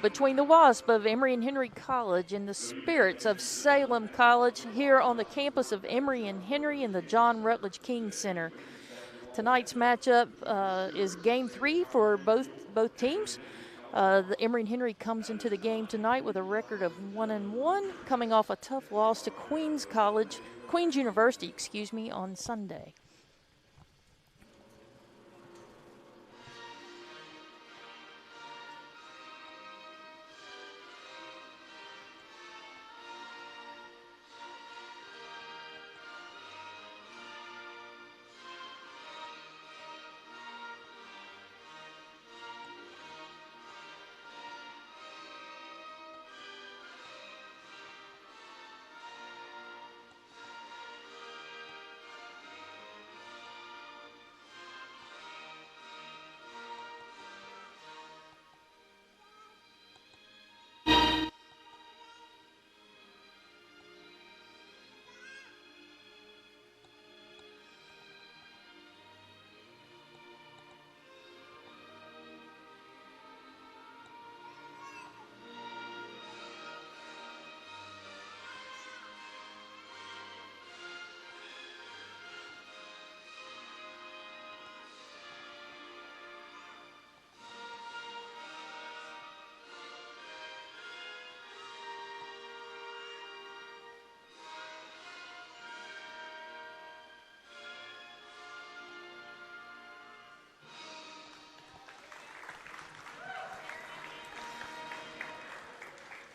between the Wasp of Emory and Henry College and the Spirits of Salem College here on the campus of Emory and Henry in the John Rutledge King Center. Tonight's matchup is Game 3 for both teams. The Emory and Henry comes into the game tonight with a record of 1-1, coming off a tough loss to Queens University, on Sunday.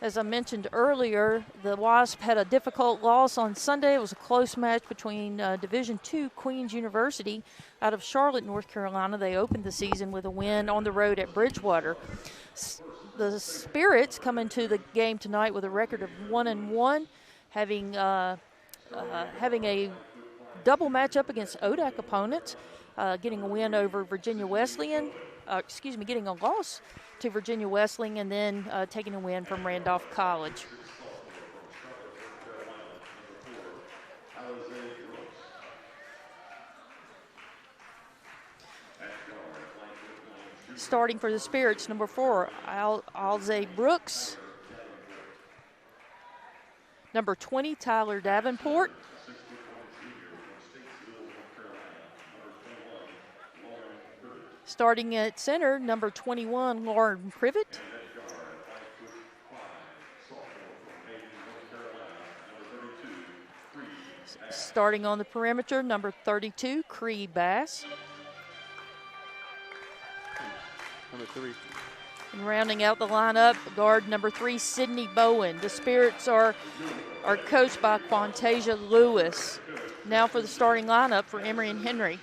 As I mentioned earlier, the Wasp had a difficult loss on Sunday. It was a close match between Division II Queens University out of Charlotte, North Carolina. They opened the season with a win on the road at Bridgewater. The Spirits come into the game tonight with a record of 1-1, having a double matchup against ODAC opponents, getting a win over Virginia Wesleyan, getting a loss to Virginia Wesleyan, and then taking a win from Randolph College. Starting for the Spirits, number 4, Alze Brooks. Number 20, Tyler Davenport. Starting at center, number 21, Lauren Privet. Starting on the perimeter, number 32, Cree Bass. Number 3. And rounding out the lineup, guard number 3, Sydney Bowen. The Spirits are coached by Quantasia Lewis. Now for the starting lineup for Emory and Henry.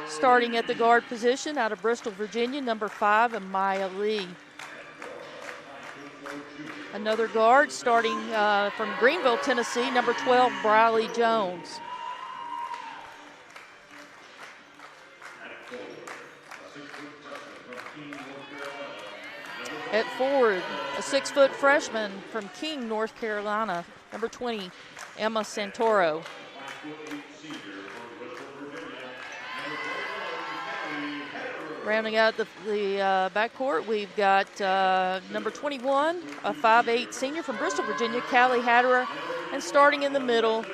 Starting at the guard position out of Bristol, Virginia, number 5, Amaya Lee. Another guard starting from Greenville, Tennessee, number 12, Briley Jones. At forward, a 6-foot freshman from King, North Carolina, number 20, Emma Santoro. Rounding out the backcourt, we've got number 21, a 5'8" senior from Bristol, Virginia, Callie Hatterer. And starting in the middle,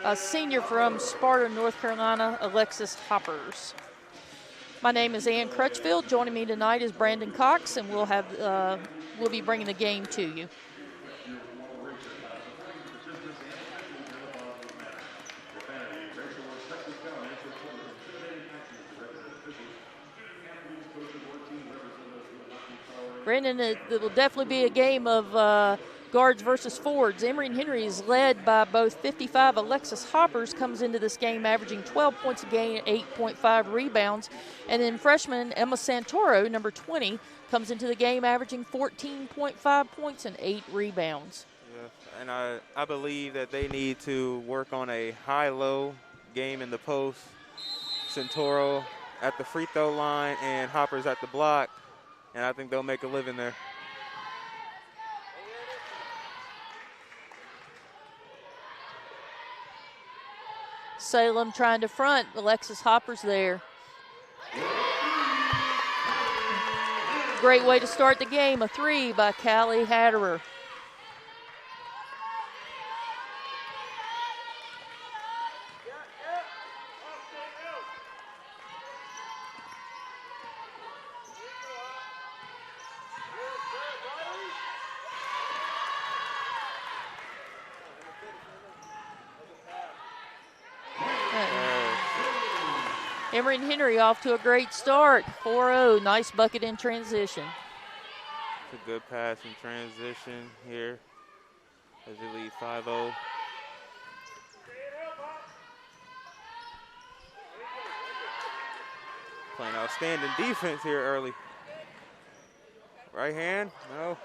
a senior from Sparta, North Carolina, Alexis Hoppers. My name is Ann Crutchfield. Joining me tonight is Brandon Cox, and we'll be bringing the game to you. Brandon, it will definitely be a game of guards versus forwards. Emory and Henry is led by both 55 Alexis Hoppers, comes into this game averaging 12 points a game, 8.5 rebounds. And then freshman Emma Santoro, number 20, comes into the game averaging 14.5 points and 8 rebounds. Yeah, and I believe that they need to work on a high-low game in the post. Santoro at the free throw line and Hoppers at the block. And I think they'll make a living there. Salem trying to front. Alexis Hopper's there. Great way to start the game. A 3 by Callie Hatterer. Emory and Henry off to a great start. 4-0. Nice bucket in transition. It's a good pass in transition here as they lead 5-0. Playing outstanding defense here early. Right hand, no.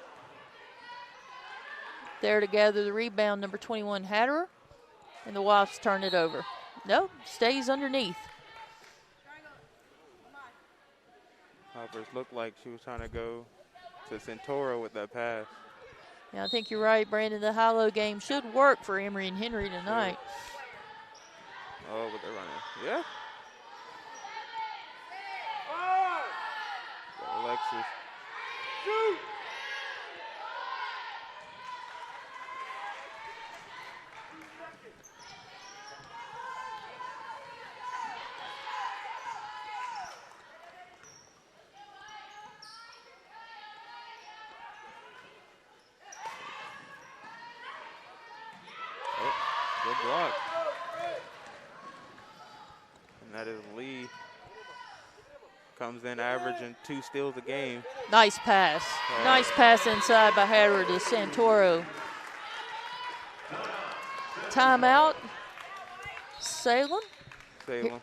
There to gather the rebound, number 21, Hatterer. And the Wasps turn it over. Nope, stays underneath. Hoppers looked like she was trying to go to Santoro with that pass. Yeah, I think you're right, Brandon. The high-low game should work for Emory and Henry tonight. Yeah. Oh, but they're running. Yeah. Alexis. Shoot! Good block. And that is Lee. Comes in averaging 2 steals a game. Nice pass. Nice pass inside by Hatterer to Santoro. Timeout. Salem. Salem.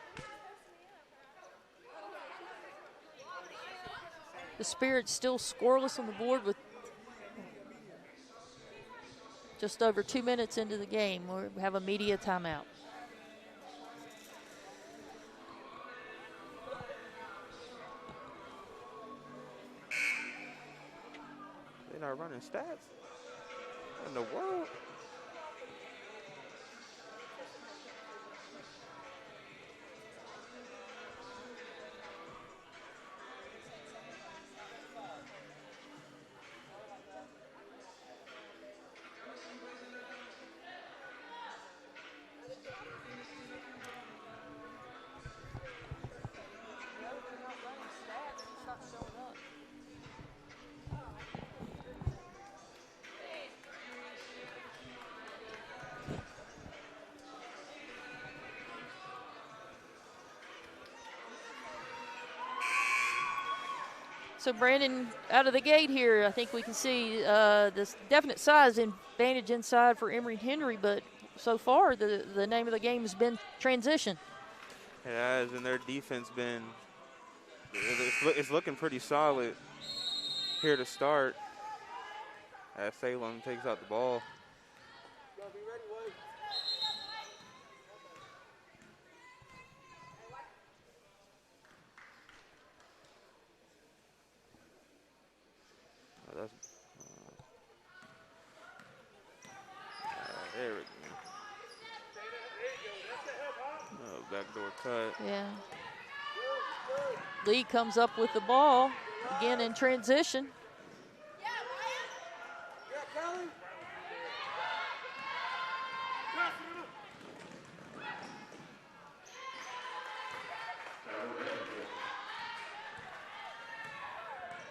The Spirits still scoreless on the board with just over 2 minutes into the game. We have a media timeout. They're not running stats? What in the world? So, Brandon, out of the gate here, I think we can see this definite size advantage inside for Emory Henry, but so far the name of the game has been transition. It has, and their defense been, it's looking pretty solid here to start as Salem takes out the ball. There we go. Oh, backdoor cut. Yeah. Lee comes up with the ball, again in transition.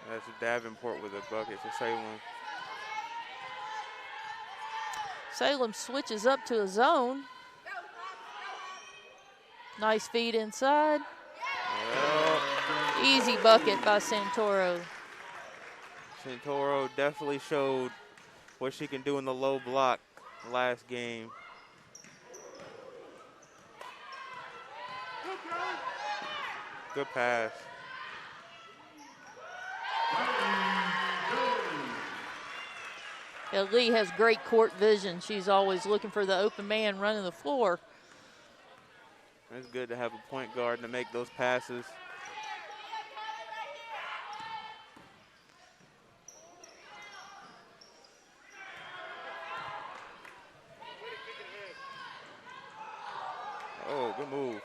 That's Davenport with a bucket for Salem. Salem switches up to a zone. Nice feed inside. Well, Easy bucket by Santoro. Santoro definitely showed what she can do in the low block last game. Good pass. Yeah, Lee has great court vision. She's always looking for the open man running the floor. It's good to have a point guard to make those passes. Oh, good move.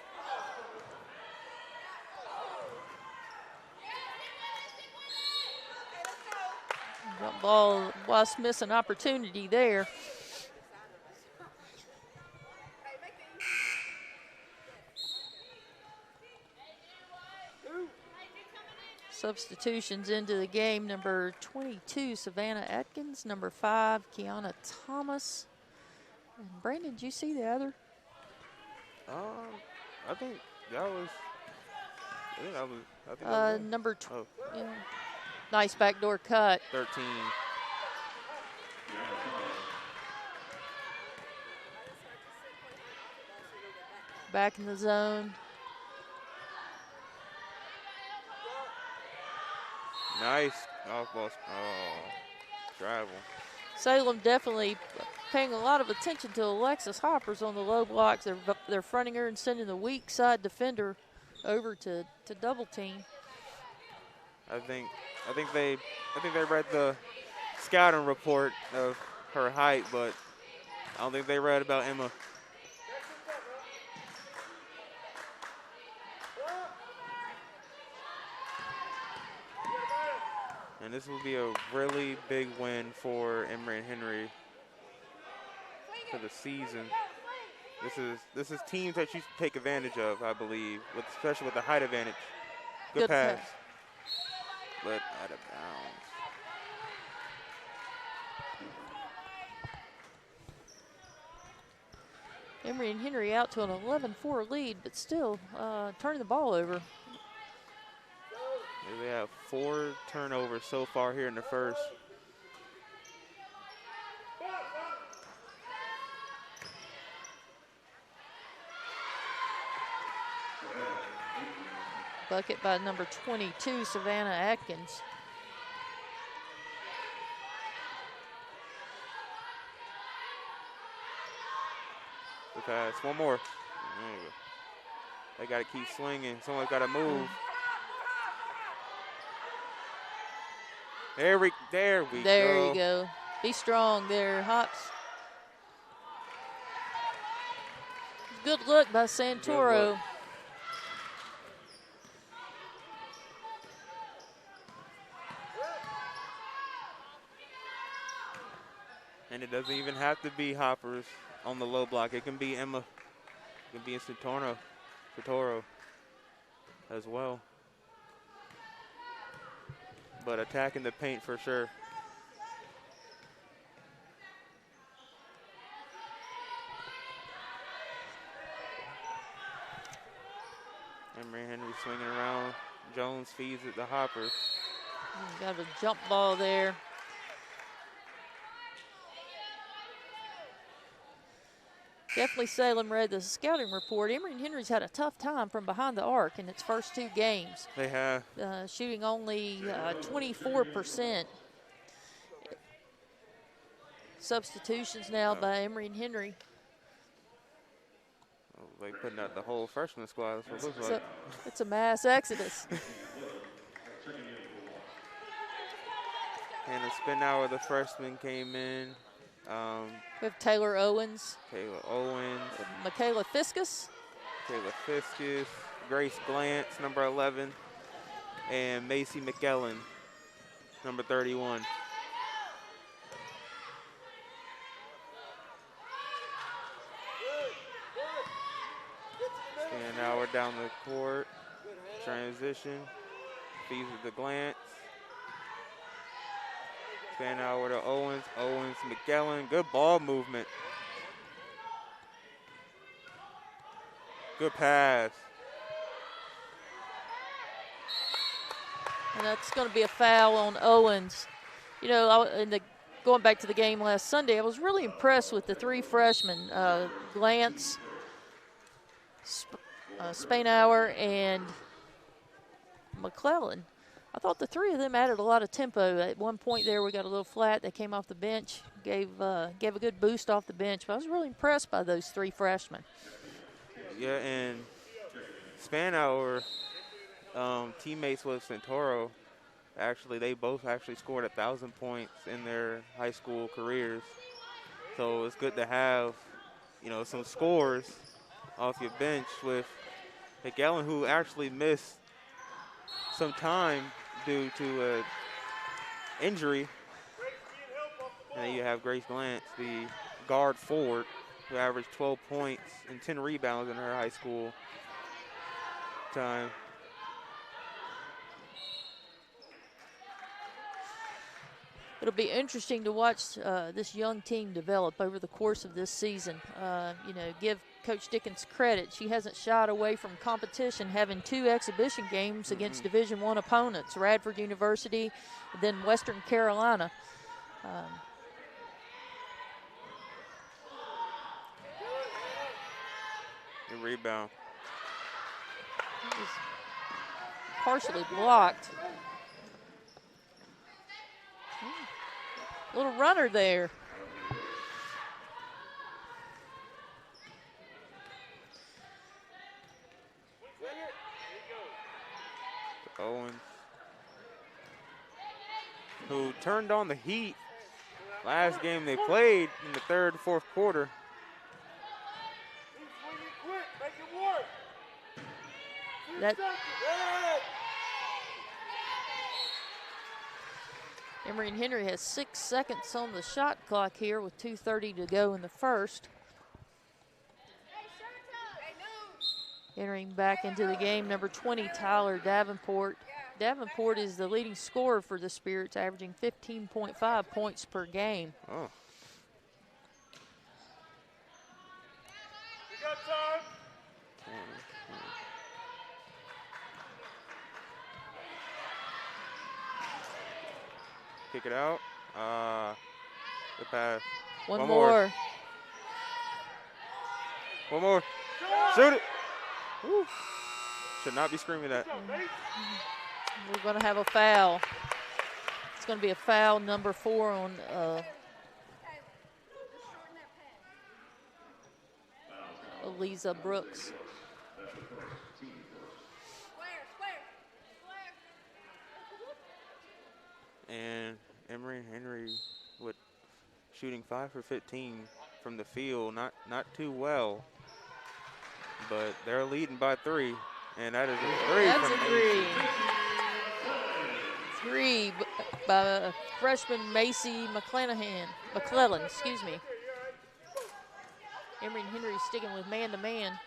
Jump ball, West missed an opportunity there. Substitutions into the game. Number 22, Savannah Atkins. Number 5, Kiana Thomas. And Brandon, did you see the other? I think that was. I think that was number yeah. Nice backdoor cut. 13. Back in the zone. Nice off ball. Oh, travel. Salem definitely paying a lot of attention to Alexis Hoppers on the low blocks. They're fronting her and sending the weak side defender over to double team. I think they read the scouting report of her height, but I don't think they read about Emma. And this will be a really big win for Emory and Henry for the season. This is teams that you take advantage of, I believe, especially with the height advantage. Good pass. But out of bounds. Emory and Henry out to an 11-4 lead, but still turning the ball over. They have 4 turnovers so far here in the first. Bucket by number 22, Savannah Atkins. Good pass. One more. There you go. They got to keep swinging. Someone's got to move. There we go. There you go. Be strong there, Hops. Good look by Santoro. And it doesn't even have to be Hoppers on the low block. It can be Emma. It can be Santoro as well. But attacking the paint for sure. Emory Henry swinging around. Jones feeds it to Hoppers. Got a jump ball there. Definitely Salem read the scouting report. Emory and Henry's had a tough time from behind the arc in its first 2 games. They have. Shooting only 24%. Substitutions now by Emory and Henry. Oh, they putting out the whole freshman squad. That's what it looks like. It's a mass exodus. And the spin hour, the freshman came in. We have Taylor Owens. Michaela Fiskus. Grace Glantz, number 11. And Macy McKellen, number 31. And now we're down the court. Transition. Feeds with the Glantz. Fan out to Owens. McKellen. Good ball movement. Good pass. And that's going to be a foul on Owens. You know, going back to the game last Sunday, I was really impressed with the 3 freshmen, Glantz, Spainhour, and McClellan. I thought the 3 of them added a lot of tempo. At one point there, we got a little flat. They came off the bench, gave a good boost off the bench. But I was really impressed by those 3 freshmen. Yeah, and Spainhour, teammates with Santoro, they both scored 1,000 points in their high school careers. So it's good to have, some scores off your bench with McGellen, who actually missed some time due to an injury. And then you have Grace Glantz, the guard forward, who averaged 12 points and 10 rebounds in her high school time. It'll be interesting to watch this young team develop over the course of this season. You know, give Coach Dickens credit. She hasn't shied away from competition, having 2 exhibition games against Division I opponents, Radford University, then Western Carolina. Good rebound. Partially blocked. Little runner there. Owens, who turned on the heat last game they played in the third, fourth quarter. That Emory and Henry has 6 seconds on the shot clock here with 2:30 to go in the first. Entering back into the game, number 20, Tyler Davenport. Davenport is the leading scorer for the Spirits, averaging 15.5 points per game. Oh. We got time. Kick it out. The pass. One more. One more. Shoot it. Woo. Should not be screaming that. We're going to have a foul. It's going to be a foul, number 4 on Eliza Brooks. And Emory and Henry with shooting 5 for 15 from the field, not too well, but they're leading by 3, and that is a 3. That's a 3. 3 by freshman Macy McClellan, excuse me. Emory and Henry sticking with man-to-man.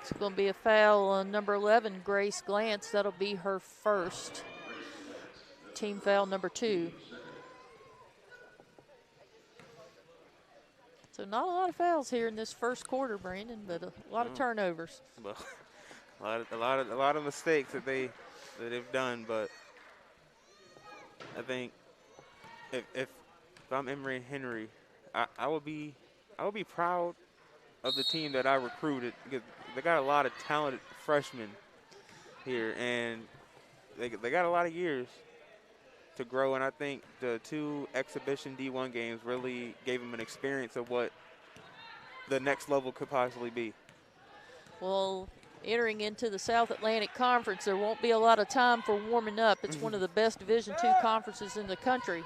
It's going to be a foul on number 11, Grace Glantz. That'll be her first. Team foul number 2. So not a lot of fouls here in this first quarter, Brandon, but a lot of turnovers. Well, a lot of mistakes that they've done, but I think if I'm Emory and Henry, I would be proud of the team that I recruited, because they got a lot of talented freshmen here, and they got a lot of years to grow, and I think the 2 exhibition D1 games really gave them an experience of what the next level could possibly be. Well, entering into the South Atlantic Conference, there won't be a lot of time for warming up. It's one of the best Division II conferences in the country.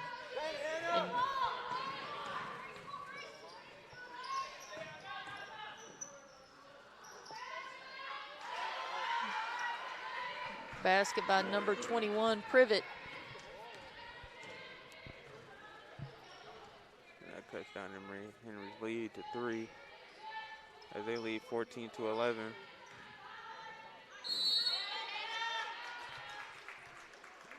And basket by number 21, Privet. That cuts down Henry's lead to 3 as they lead 14-11.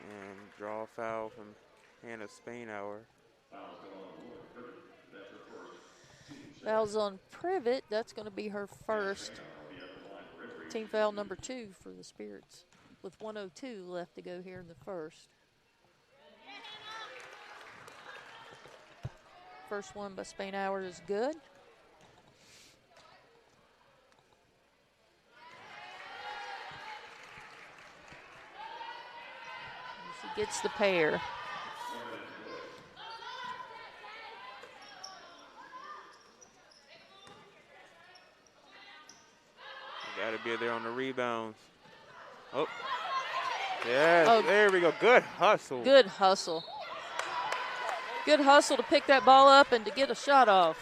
And draw foul from Hannah Spainhour. Fouls on Privet. That's going to be her first. Team foul number 2 for the Spirits, with 1:02 left to go here in the first. First one by Spainhour is good. She gets the pair. Got to be there on the rebounds. Oh, Yes, Oh, there we go. Good hustle. good hustle. Good hustle to pick that ball up and to get a shot off.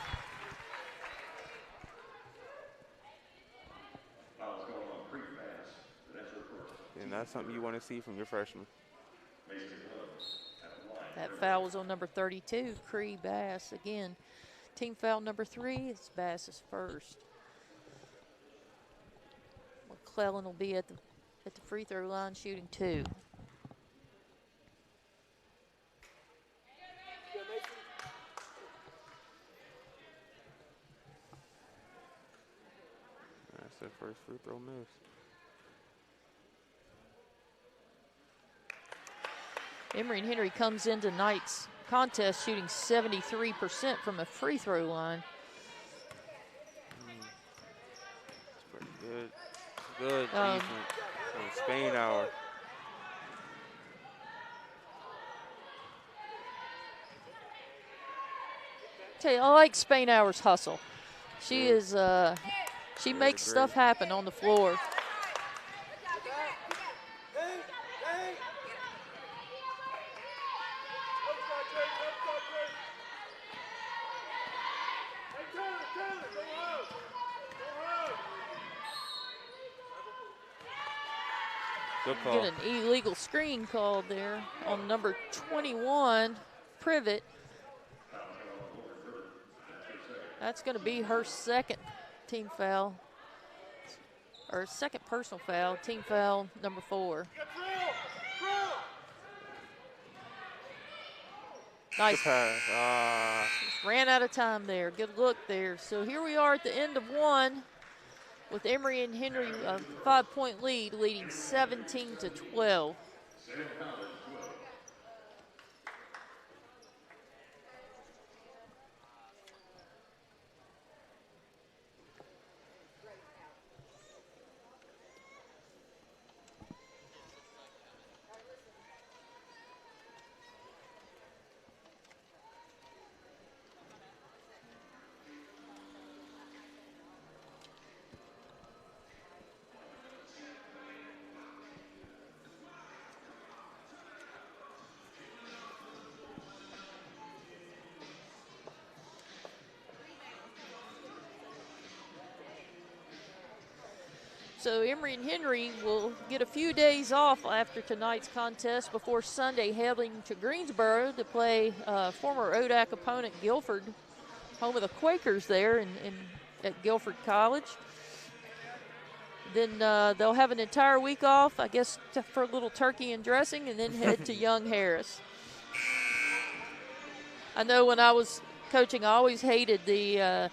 And that's something you want to see from your freshman. That foul was on number 32, Cree Bass. Again, team foul number 3. It's Bass's first. McClellan will be at the free throw line shooting 2. That's their first free throw miss. Emory and Henry comes into tonight's contest shooting 73% from the free throw line. It's pretty good. Good defense from Spain hour. Tell you, I like Spain Hour's hustle. She is, she makes stuff happen on the floor. Good call. Get an illegal screen called there on number 21, Privet. That's going to be her second team foul, or second personal foul, team foul number 4. Nice. Good pass. Just ran out of time there. Good look there. So here we are at the end of 1 with Emory and Henry a 5-point lead, leading 17-12. So Emory and Henry will get a few days off after tonight's contest before Sunday heading to Greensboro to play former ODAC opponent Guilford, home of the Quakers there at Guilford College. Then they'll have an entire week off, I guess, for a little turkey and dressing, and then head to Young Harris. I know when I was coaching, I always hated the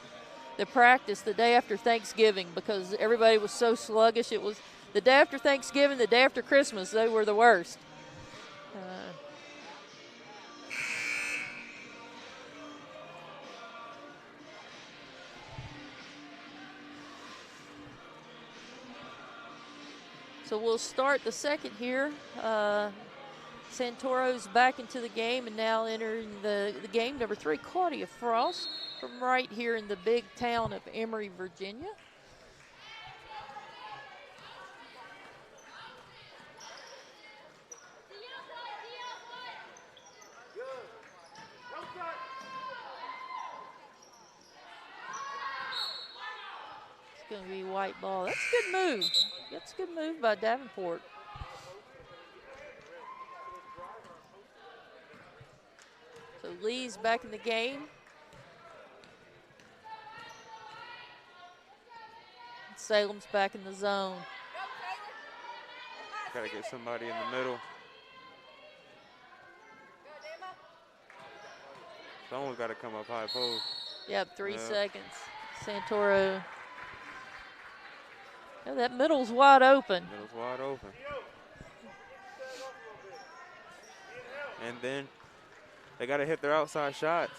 practice the day after Thanksgiving because everybody was so sluggish. It was the day after Thanksgiving, the day after Christmas, they were the worst. So we'll start the second here. Santoro's back into the game and now entering the game, number 3, Claudia Frost, from right here in the big town of Emory, Virginia. It's going to be white ball. That's a good move. That's a good move by Davenport. So Lee's back in the game. Salem's back in the zone. Got to get somebody in the middle. Someone's got to come up high post. Yep, 3 seconds. Santoro. Yeah, that middle's wide open. Middle's wide open. And then they got to hit their outside shots.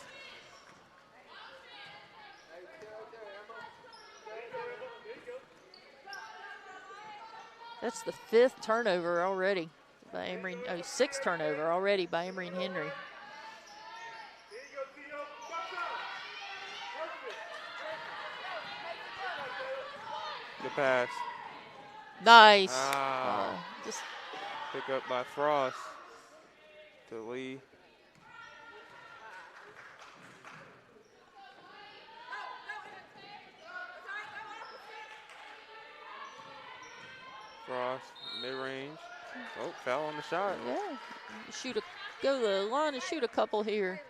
That's the 5th turnover already by Emory. Oh, 6th turnover already by Emory and Henry. Good pass. Nice. Ah. Just Pick up by Frost to Lee. Frost, mid-range. Oh, foul on the shot. Yeah, go to the line and shoot a couple here.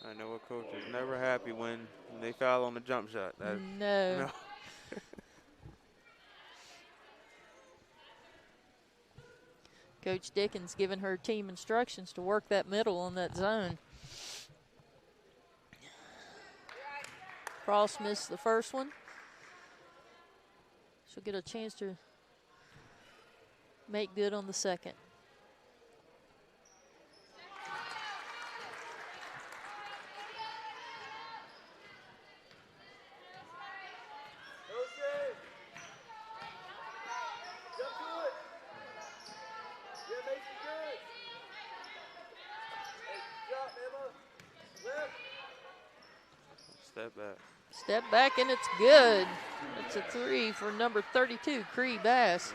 I know a coach is never happy when they foul on the jump shot. No. Coach Dickens giving her team instructions to work that middle on that zone. Frost missed the first one. She'll get a chance to make good on the second. Step back. Step back, and it's good. It's a 3 for number 32, Cree Bass.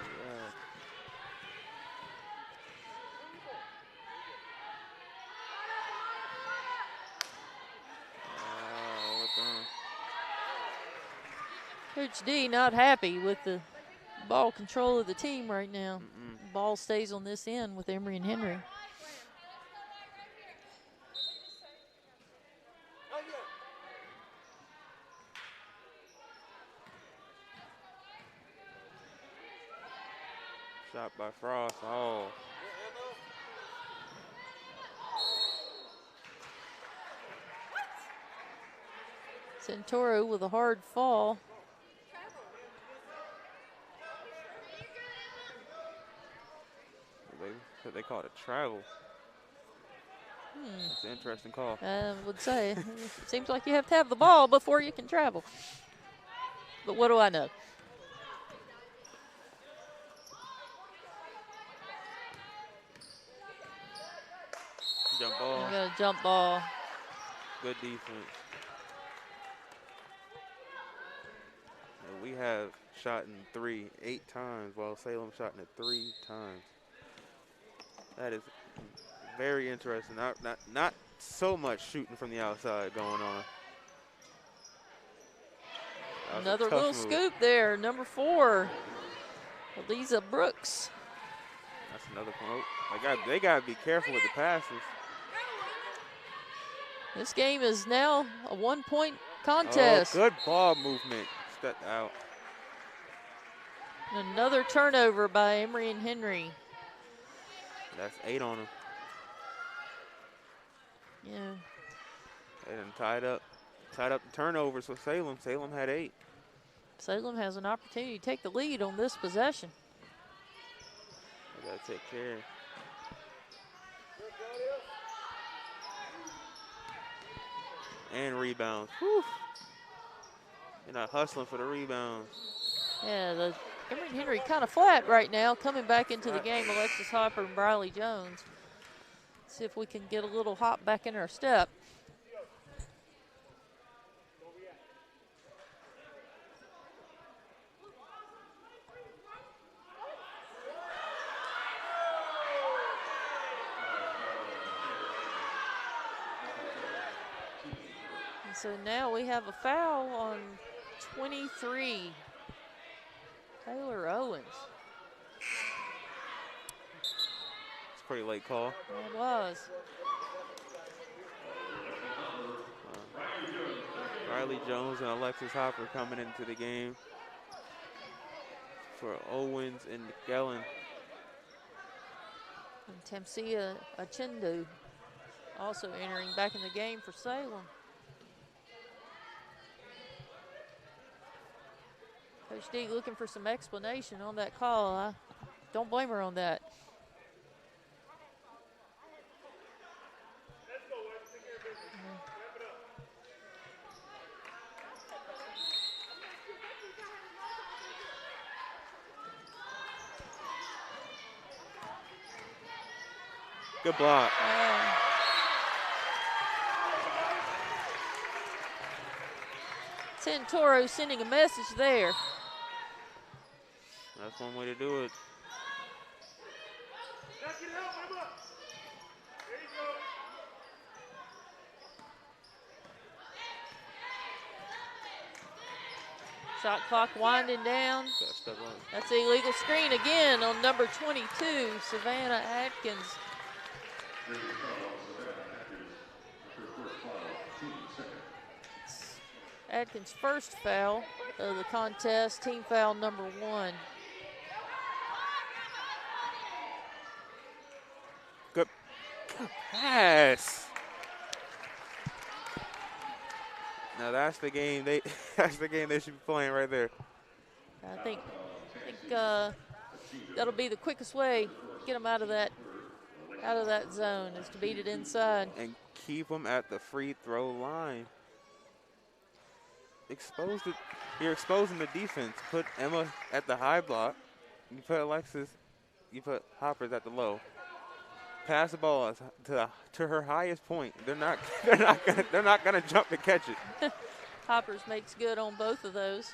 Coach D not happy with the ball control of the team right now. Ball stays on this end with Emory and Henry. Shot by Frost. Oh. Santoro with a hard fall. They call it a travel. It's an interesting call. I would say. It seems like you have to have the ball before you can travel. But what do I know? Jump ball. You got a jump ball. Good defense. And we have shot in 3 8 times, while Salem shot in it 3 times. That is very interesting. Not so much shooting from the outside going on. Another little scoop there. Number 4, Eliza Brooks. That's another point. They got to be careful with the passes. This game is now a 1-point contest. Oh, good ball movement. Stepped out. Another turnover by Emory and Henry. That's 8 on them. Yeah. They done tied up the turnovers with Salem. Salem had 8. Salem has an opportunity to take the lead on this possession. They got to take care. And rebounds. Whew. You're not hustling for the rebounds. Yeah, the Emory and Henry kind of flat right now, coming back into the game. Alexis Hopper and Briley Jones. See if we can get a little hop back in our step. And so now we have a foul on 23. Taylor Owens. It's a pretty late call. It was. Riley Jones and Alexis Hopper coming into the game for Owens and Gellin. And Tamsia Achindu also entering back in the game for Salem. Coach D looking for some explanation on that call. I don't blame her on that. Good block. Santoro sending a message there. That's one way to do it. Shot clock winding down. That's an illegal screen again on number 22, Savannah Atkins. Atkins' first foul of the contest, team foul number 1. Good pass. Now that's the game they should be playing right there. I think that'll be the quickest way get them out of that zone is to beat it inside and keep them at the free throw line. You're exposing the defense. Put Emma at the high block. You put Alexis. You put Hoppers at the low. Pass the ball to her highest point. They're not gonna jump to catch it. Hoppers makes good on both of those.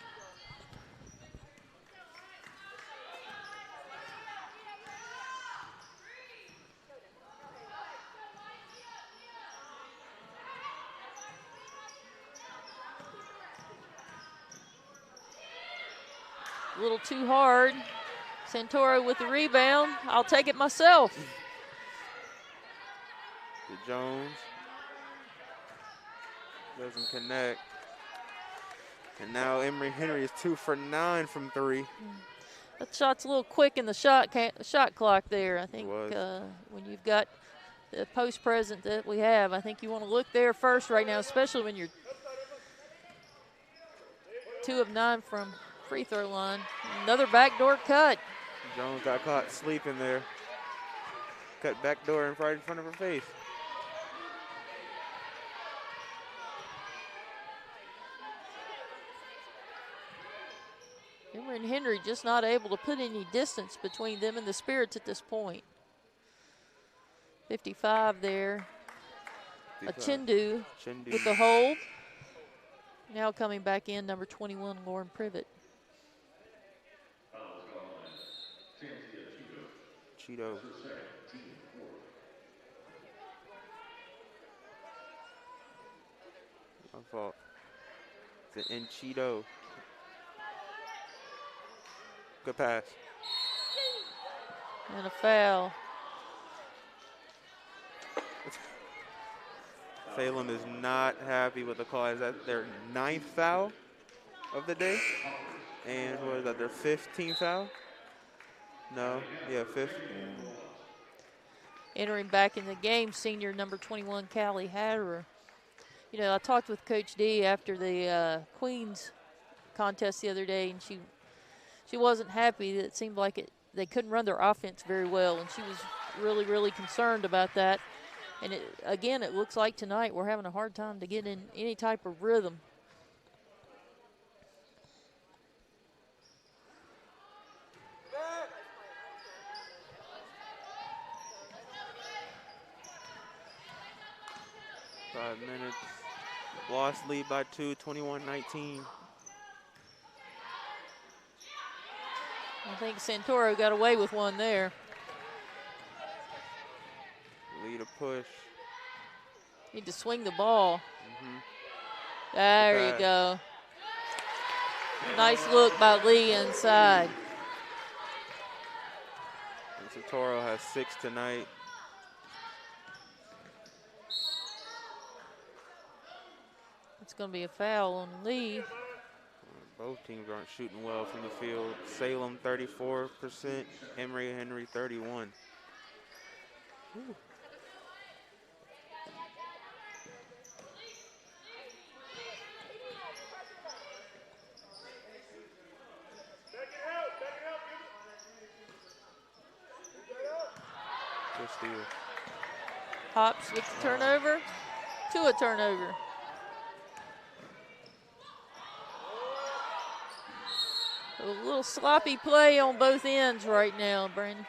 A little too hard. Santoro with the rebound. I'll take it myself. To Jones. Doesn't connect. And now Emory Henry is 2 for 9 from 3. That shot's a little quick in the shot clock there. I think when you've got the post present that we have, I think you want to look there first right now, especially when you're 2 of 9 from free throw line. Another backdoor cut. Jones got caught sleeping there. Cut backdoor right in front of her face. Emory and Henry just not able to put any distance between them and the Spirits at this point. 55 there. 55. Chindu with the hold. Now coming back in, number 21, Lauren Privet. Cheeto. My fault. It's an Cheeto. Good pass. And a foul. Salem is not happy with the call. Is that their 9th foul of the day? And what is that, their 15th foul? No, yeah, 5th. Entering back in the game, senior number 21, Callie Hatterer. You know, I talked with Coach D after the Queens contest the other day, and she wasn't happy. It seemed like they couldn't run their offense very well, and she was really, really concerned about that. And again, it looks like tonight we're having a hard time to get in any type of rhythm. Five minutes. Lost lead by 2, 21-19. I think Santoro got away with one there. Lead a push. Need to swing the ball. There you go. Nice look by Lee inside. And Santoro has 6 tonight. It's going to be a foul on Lee. Both teams aren't shooting well from the field. Salem 34%, Emory Henry 31%. Ooh. Good steal. Hops with the turnover to a turnover. A little sloppy play on both ends right now, Brandon.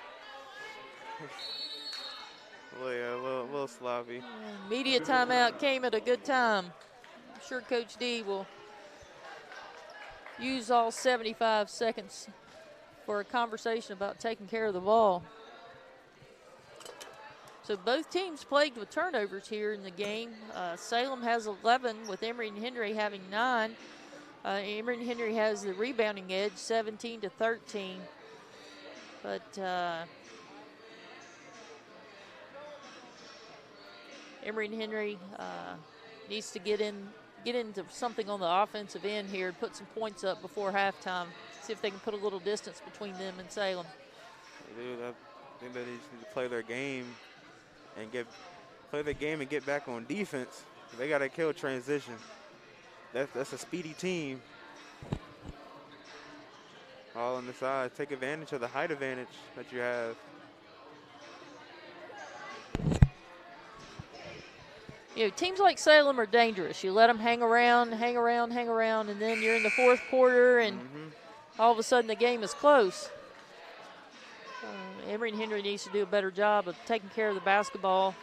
Yeah, a little sloppy. Media timeout came at a good time. I'm sure Coach D will use all 75 seconds for a conversation about taking care of the ball. So both teams plagued with turnovers here in the game. Salem has 11 with Emory and Henry having 9. Emory and Henry has the rebounding edge, 17-13. But Emory and Henry needs to get into something on the offensive end here and put some points up before halftime. See if they can put a little distance between them and Salem. I think they just need to play their game and get back on defense. They got to kill transition. That's a speedy team. All on the side. Take advantage of the height advantage that you have. You know, teams like Salem are dangerous. You let them hang around, and then you're in the fourth quarter, and all of a sudden the game is close. Emory and Henry needs to do a better job of taking care of the basketball.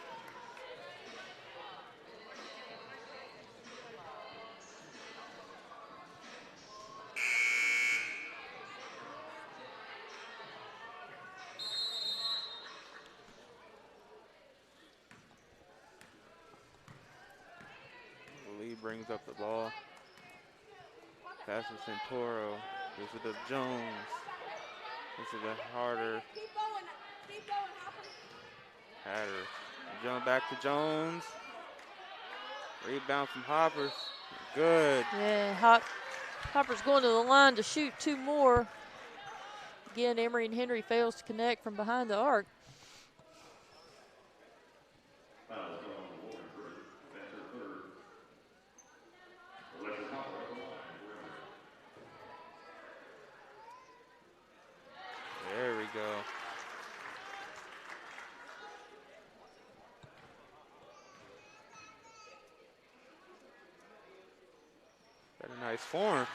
Lee brings up the ball. Pass to Santoro. Gives it to Jones. This is a harder. Hatter. Jump back to Jones. Rebound from Hoppers. Good. Yeah, Hopper's going to the line to shoot 2 more. Again, Emory and Henry fails to connect from behind the arc. There we go. Got a nice form.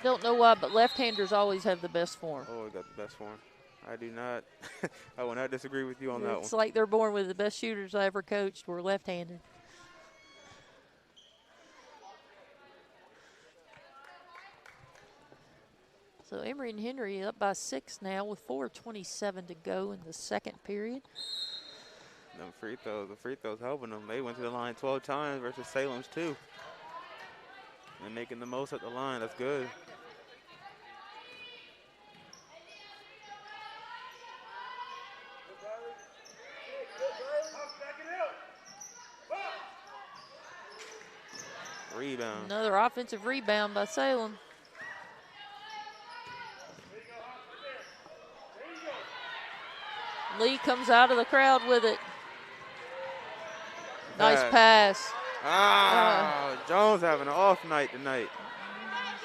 Don't know why, but left-handers always have the best form. Oh, we got the best form. I do not. I will not disagree with you on that one. It's like they're born with the best shooters I ever coached were left-handed. So Emory and Henry up by 6 now with 4:27 to go in the second period. Them free throws, the free throws helping them. They went to the line 12 times versus Salem's 2. And making the most at the line. That's good. Rebound. Another offensive rebound by Salem. Lee comes out of the crowd with it. Nice pass. Jones having an off night tonight.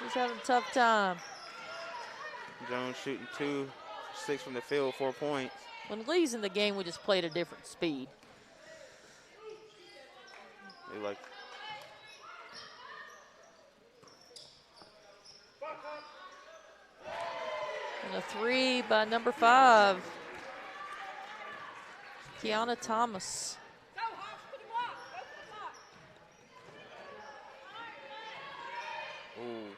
He's having a tough time. Jones shooting 2-6 from the field, 4 points. When Lee's in the game, we just play at a different speed. They like. And a 3 by number 5. Kiana Thomas. Ooh.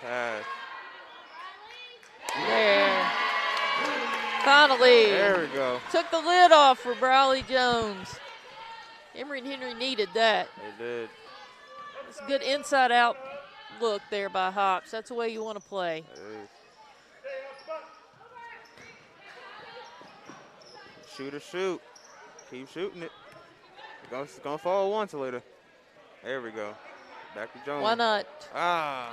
Pass. There. Finally. There we go. Took the lid off for Brawley Jones. Emory and Henry needed that. They did. It's a good inside-out look there by Hops. That's the way you want to play. Shoot or shoot. Keep shooting it. It's going to fall once later. There we go. Back to Jones. Why not? I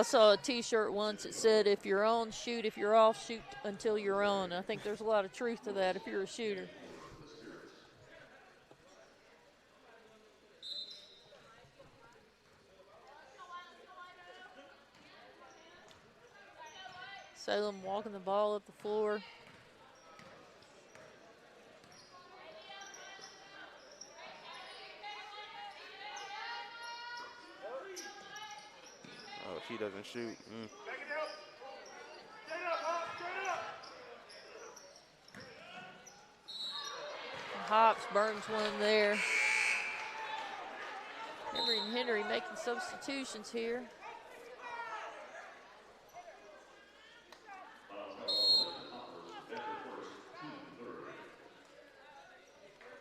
saw a T-shirt once that said, if you're on, shoot. If you're off, shoot until you're on. I think there's a lot of truth to that if you're a shooter. Salem walking the ball up the floor. Oh, she doesn't shoot. Hops burns one there. Emory and Henry making substitutions here.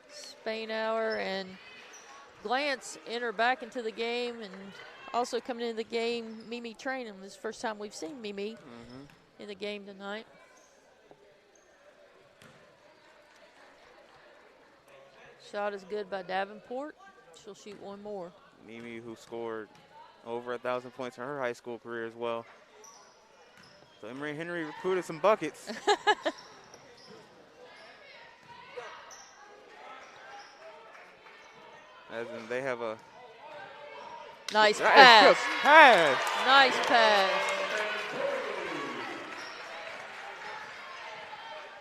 Spainhour and Glantz enter back into the game, and also coming into the game, Mimi Trainham. This is the first time we've seen Mimi in the game tonight. Shot is good by Davenport. She'll shoot one more. Mimi, who scored over 1,000 points in her high school career as well. So Emory and Henry recruited some buckets. As in they have a nice pass. Pass. Nice pass.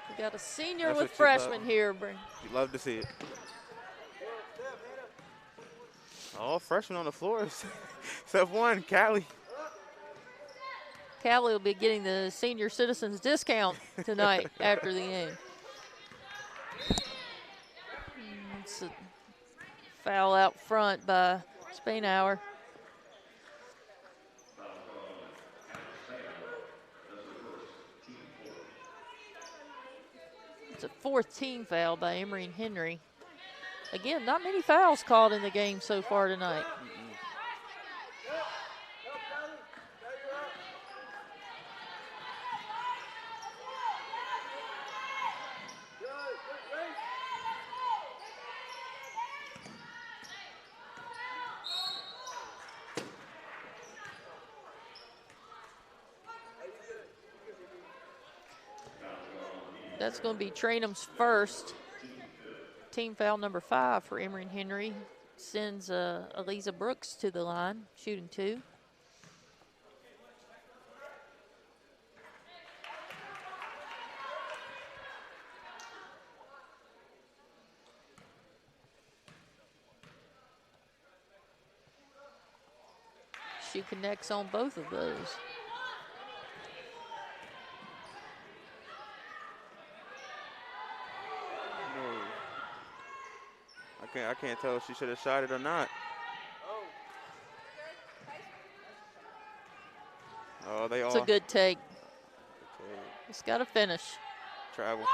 We got a senior with freshman here. You love to see it. All freshmen on the floor, except one, Callie. Callie will be getting the senior citizens discount tonight after the game. It's a foul out front by Spainhour. It's a fourth team foul by Emory and Henry. Again, not many fouls called in the game so far tonight. That's going to be Trainham's first. Team foul number 5 for Emory and Henry. Sends Eliza Brooks to the line, shooting 2. She connects on both of those. I can't tell if she should have shot it or not. Oh, they all. It's a good take. It's got to finish. Travel.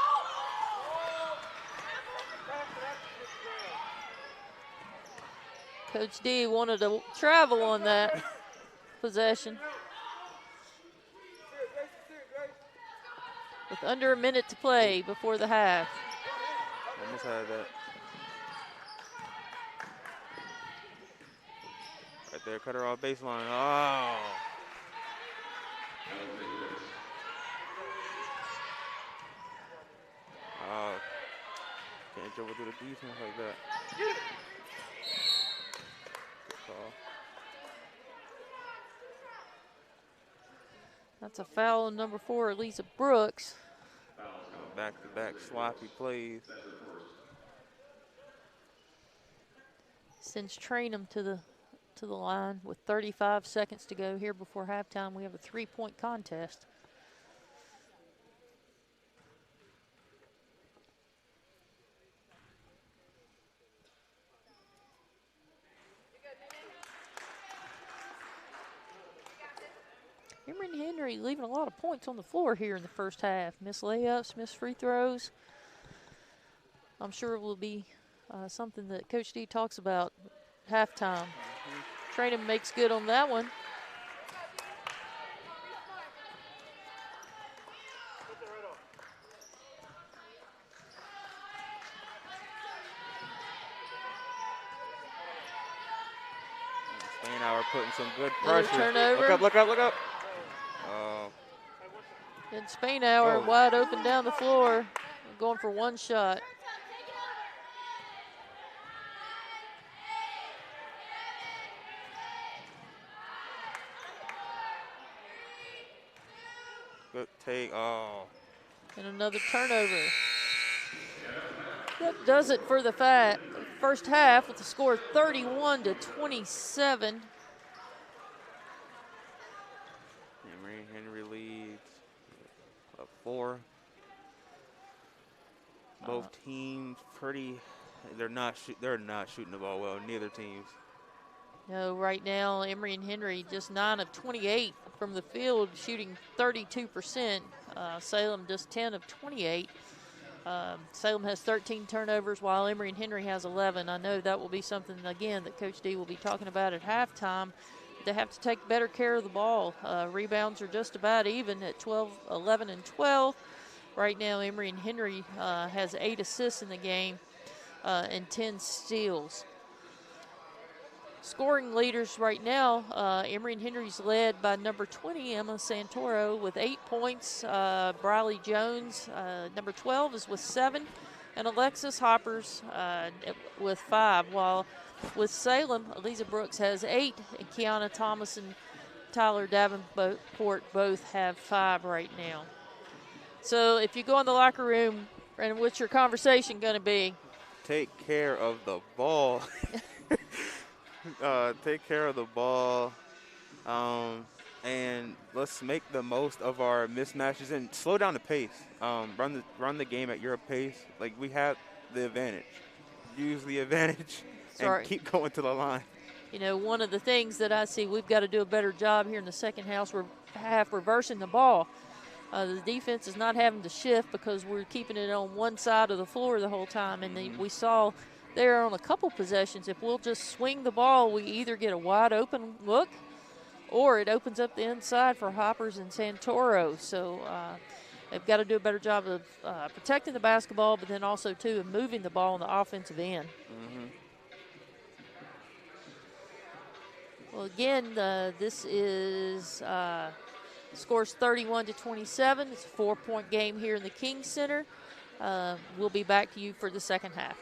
Coach D wanted to travel on that possession. With under a minute to play before the half. Almost had that. Right there, cut her off baseline. Oh. Oh. Can't dribble through the defense like that. Good call. That's a foul on number 4, Elisa Brooks. Back-to-back sloppy plays. Sends Trainham to the line with 35 seconds to go here before halftime. We have a 3-point contest. Emory and Henry leaving a lot of points on the floor here in the first half. Missed layups, missed free throws. I'm sure it will be something that Coach D talks about at halftime. Trainham makes good on that one. Spainhour putting some good pressure. Turnover. Look up, look up, look up. And Spainhour wide open down the floor, going for one shot. Good take. Oh. And another turnover. That does it for the first half with the score 31-27. Emory Henry leads up 4. Both teams they're not shooting the ball well. Neither teams. No, right now Emory and Henry just 9 of 28 from the field, shooting 32%. Salem just 10 of 28. Salem has 13 turnovers while Emory and Henry has 11. I know that will be something, again, that Coach D will be talking about at halftime. They have to take better care of the ball. Rebounds are just about even at 11 and 12. Right now, Emory and Henry has 8 assists in the game and 10 steals. Scoring leaders right now, Emory and Henry's led by number 20, Emma Santoro, with 8 points. Briley Jones, number 12, is with 7. And Alexis Hoppers with 5. While with Salem, Eliza Brooks has 8. And Kiana Thomas and Tyler Davenport both have 5 right now. So if you go in the locker room, Brandon, what's your conversation going to be? Take care of the ball. Take care of the ball, and let's make the most of our mismatches and slow down the pace. Run the game at your pace. Like, we have the advantage. Use the advantage and keep going to the line. You know, one of the things that I see we've got to do a better job here in the second half reversing the ball. The defense is not having to shift because we're keeping it on one side of the floor the whole time, and we saw there on a couple possessions, if we'll just swing the ball, we either get a wide open look or it opens up the inside for Hoppers and Santoro. So they've got to do a better job of protecting the basketball, but then also, too, of moving the ball on the offensive end. Well, again, this is scores 31-27. It's a 4-point game here in the King Center. We'll be back to you for the second half.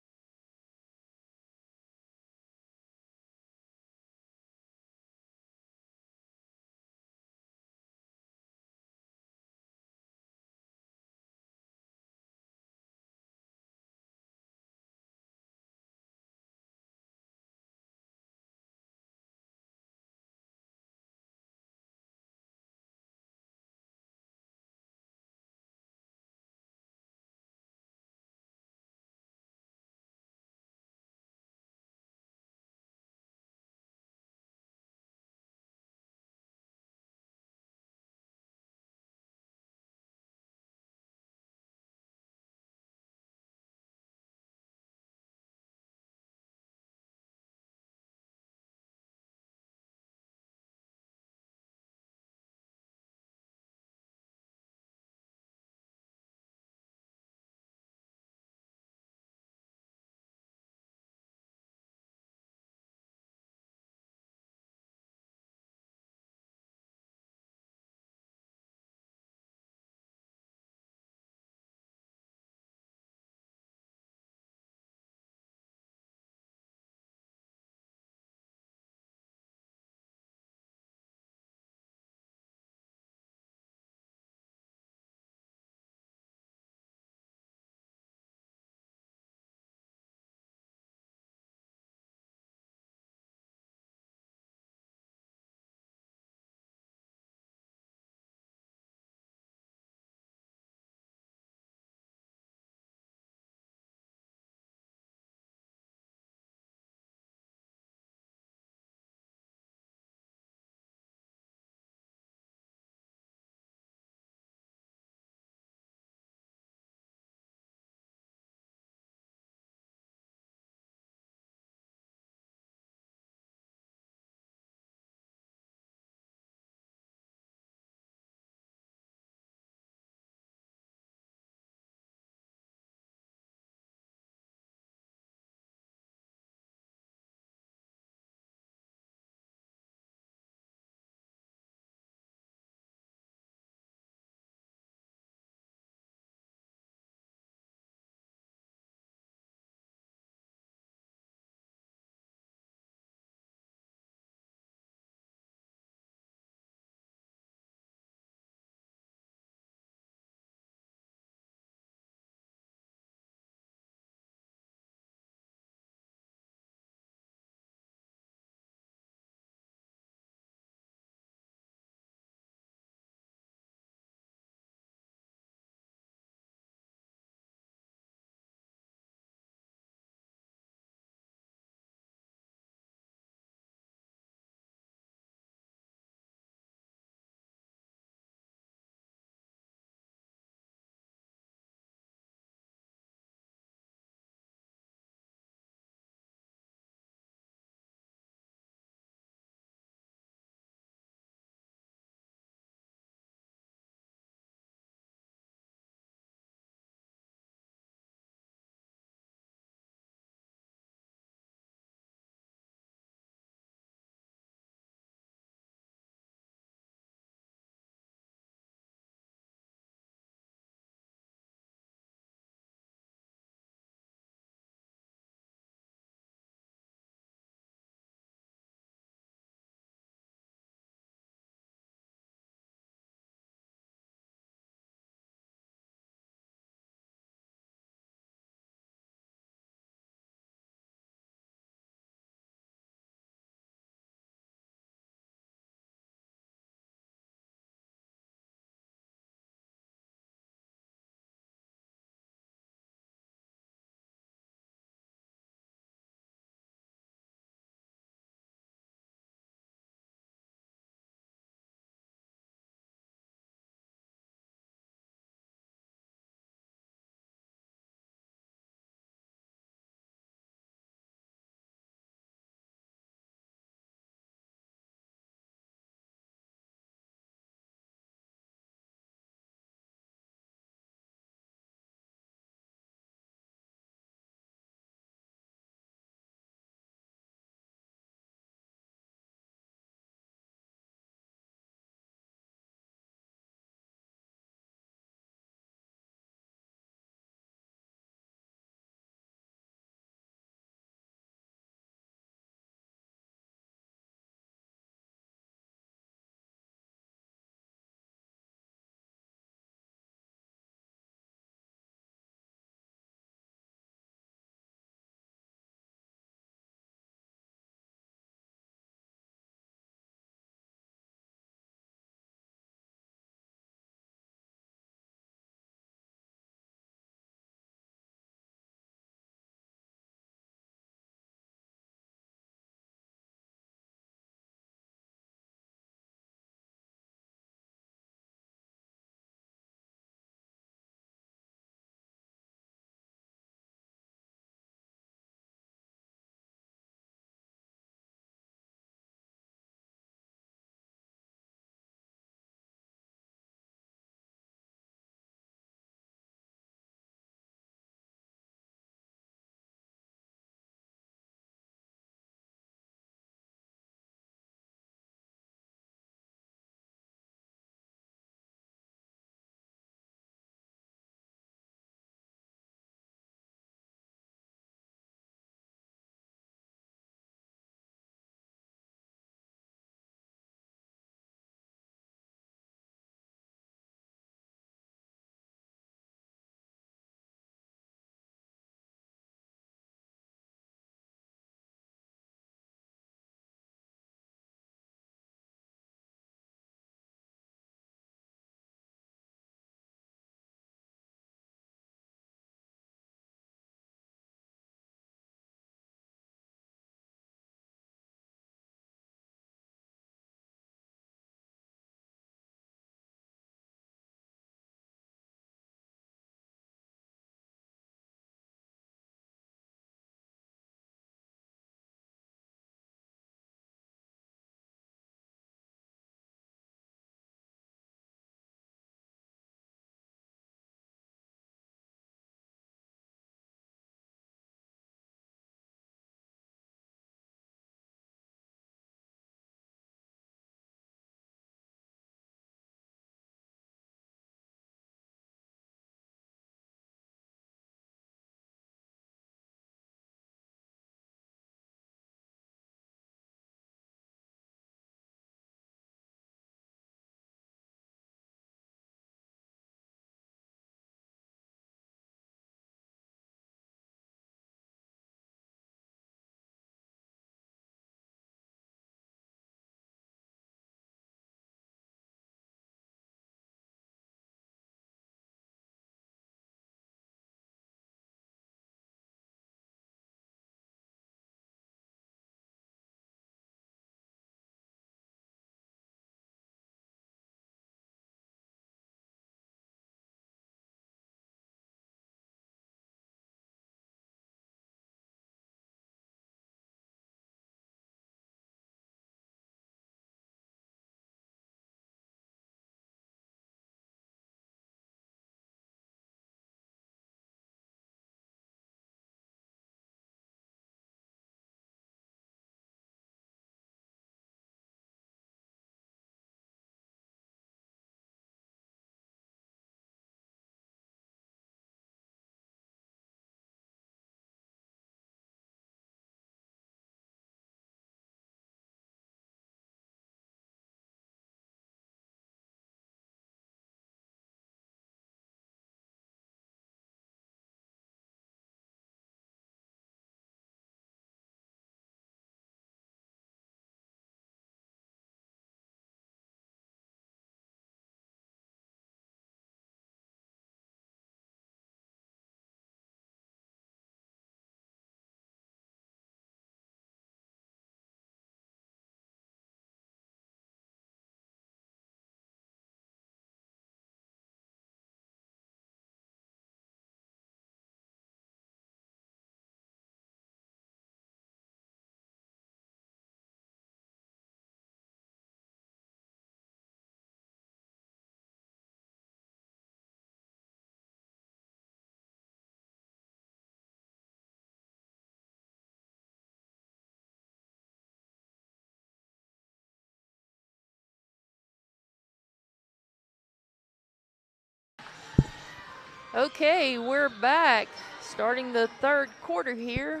Okay, we're back, starting the third quarter here.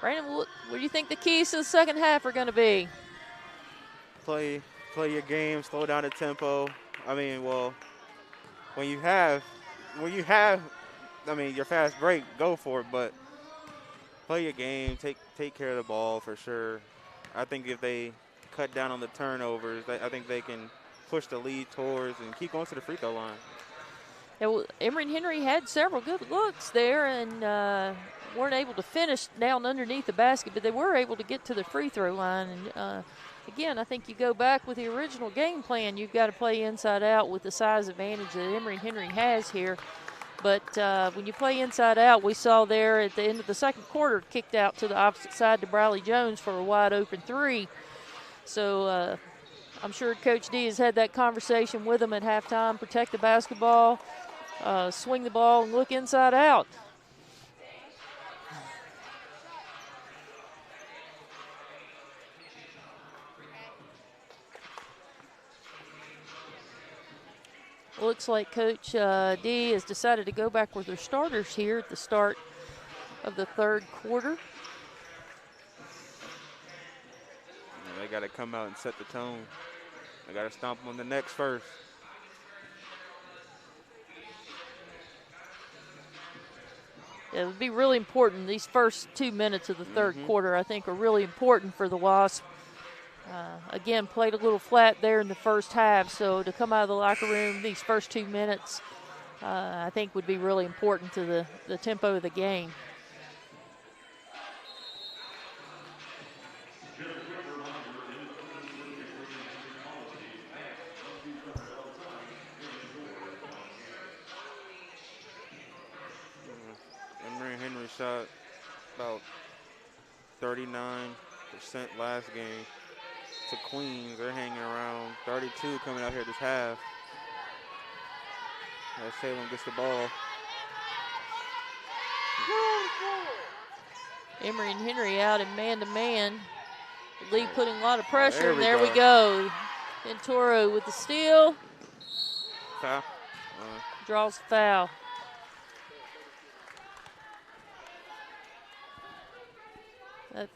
Brandon, what do you think the keys to the second half are going to be? Play your game, slow down the tempo. I mean, well, when you have, I mean, your fast break, go for it. But play your game, take care of the ball for sure. I think if they cut down on the turnovers, I think they can push the lead towards and keep going to the free throw line. Yeah, well, Emory and Henry had several good looks there and weren't able to finish down underneath the basket, but they were able to get to the free throw line. And again, I think you go back with the original game plan. You've got to play inside out with the size advantage that Emory and Henry has here. But when you play inside out, we saw there at the end of the second quarter, kicked out to the opposite side to Briley Jones for a wide open three. So I'm sure Coach D has had that conversation with them at halftime. Protect the basketball, swing the ball, and look inside out. Looks like Coach D has decided to go back with their starters here at the start of the third quarter. Yeah, they got to come out and set the tone. They got to stomp them on the necks first. Yeah, it would be really important. These first 2 minutes of the third quarter, I think, are really important for the Wasps. Again, played a little flat there in the first half, so to come out of the locker room these first 2 minutes, I think would be really important to the tempo of the game. Emory and Henry shot about 39% last game. To Queens, they're hanging around 32 coming out here this half. As Salem gets the ball. Emory and Henry out in man-to-man. Lee putting a lot of pressure, and there we we go. Venturo with the steal. Foul. Draws the foul. That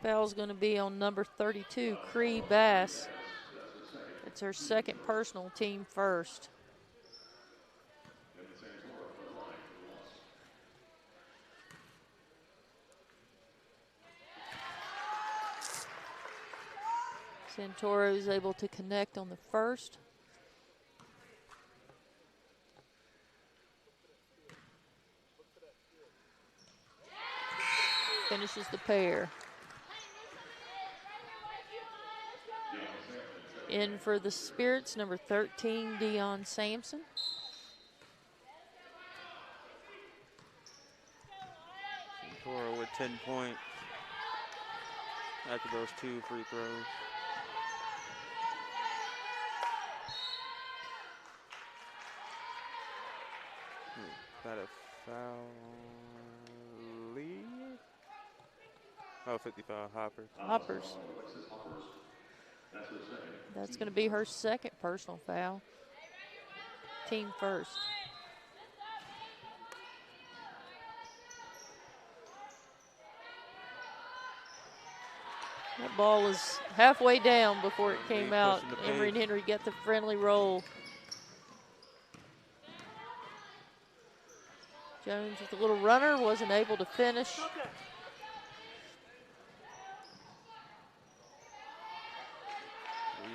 foul's going to be on number 32, Cree Bass. It's her second personal, team first. Santoro is able to connect on the first. Finishes the pair. In for the Spirits, number 13, Dion Sampson. Santoro with 10 points after those 2 free throws. Is that a foul? Lee? Oh, 55, Hoppers. Hoppers. That's going to be her second personal foul. Team first. That ball was halfway down before it came out. Emory and Henry get the friendly roll. Jones with a little runner, wasn't able to finish.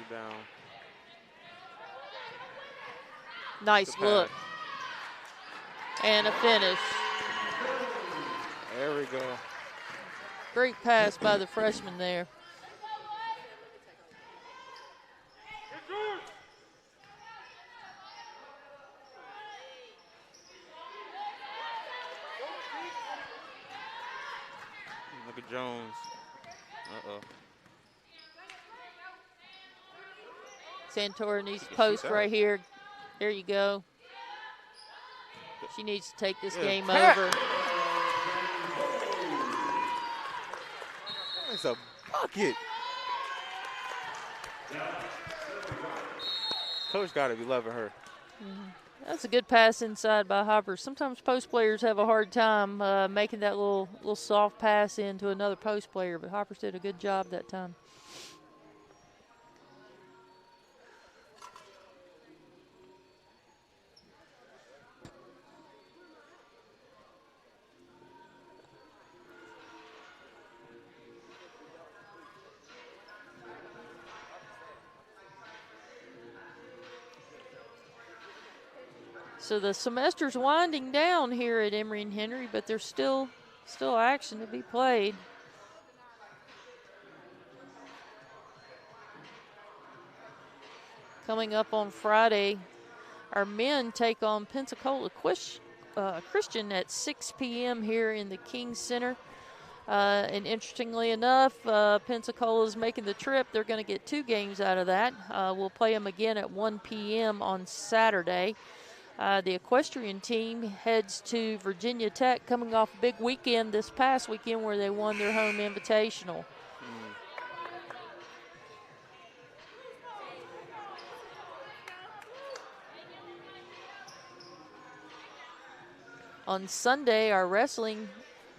Rebound. Nice look. And a finish. There we go. Great pass by the freshman there. Look at Jones. Uh-oh. Santoro needs to post right here. There you go. She needs to take this game over. It's a bucket. Coach got to be loving her. That's a good pass inside by Hopper. Sometimes post players have a hard time making that little soft pass into another post player, but Hoppers did a good job that time. So the semester's winding down here at Emory and Henry, but there's still action to be played. Coming up on Friday, our men take on Pensacola Christian at 6 p.m. here in the King Center. And interestingly enough, Pensacola is making the trip. They're going to get 2 games out of that. We'll play them again at 1 p.m. on Saturday. The equestrian team heads to Virginia Tech, coming off a big weekend this past weekend where they won their home invitational. On Sunday, our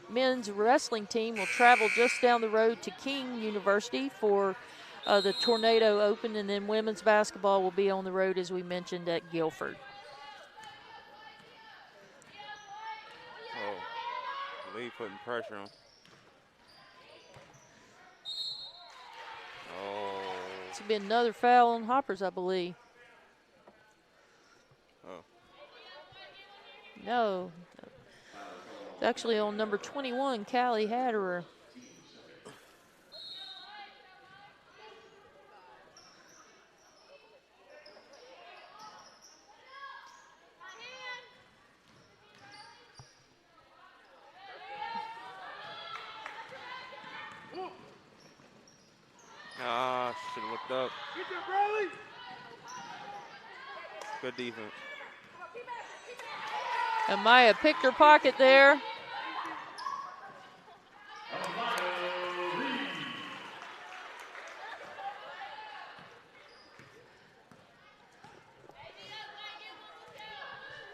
men's wrestling team will travel just down the road to King University for the Tornado Open, and then women's basketball will be on the road, as we mentioned, at Guilford. Oh, Lee putting pressure on. Oh. This will be another foul on Hoppers, I believe. Oh. No. It's actually on number 21, Callie Hatterer. Should have looked up. Good defense. And Maya picked her pocket there.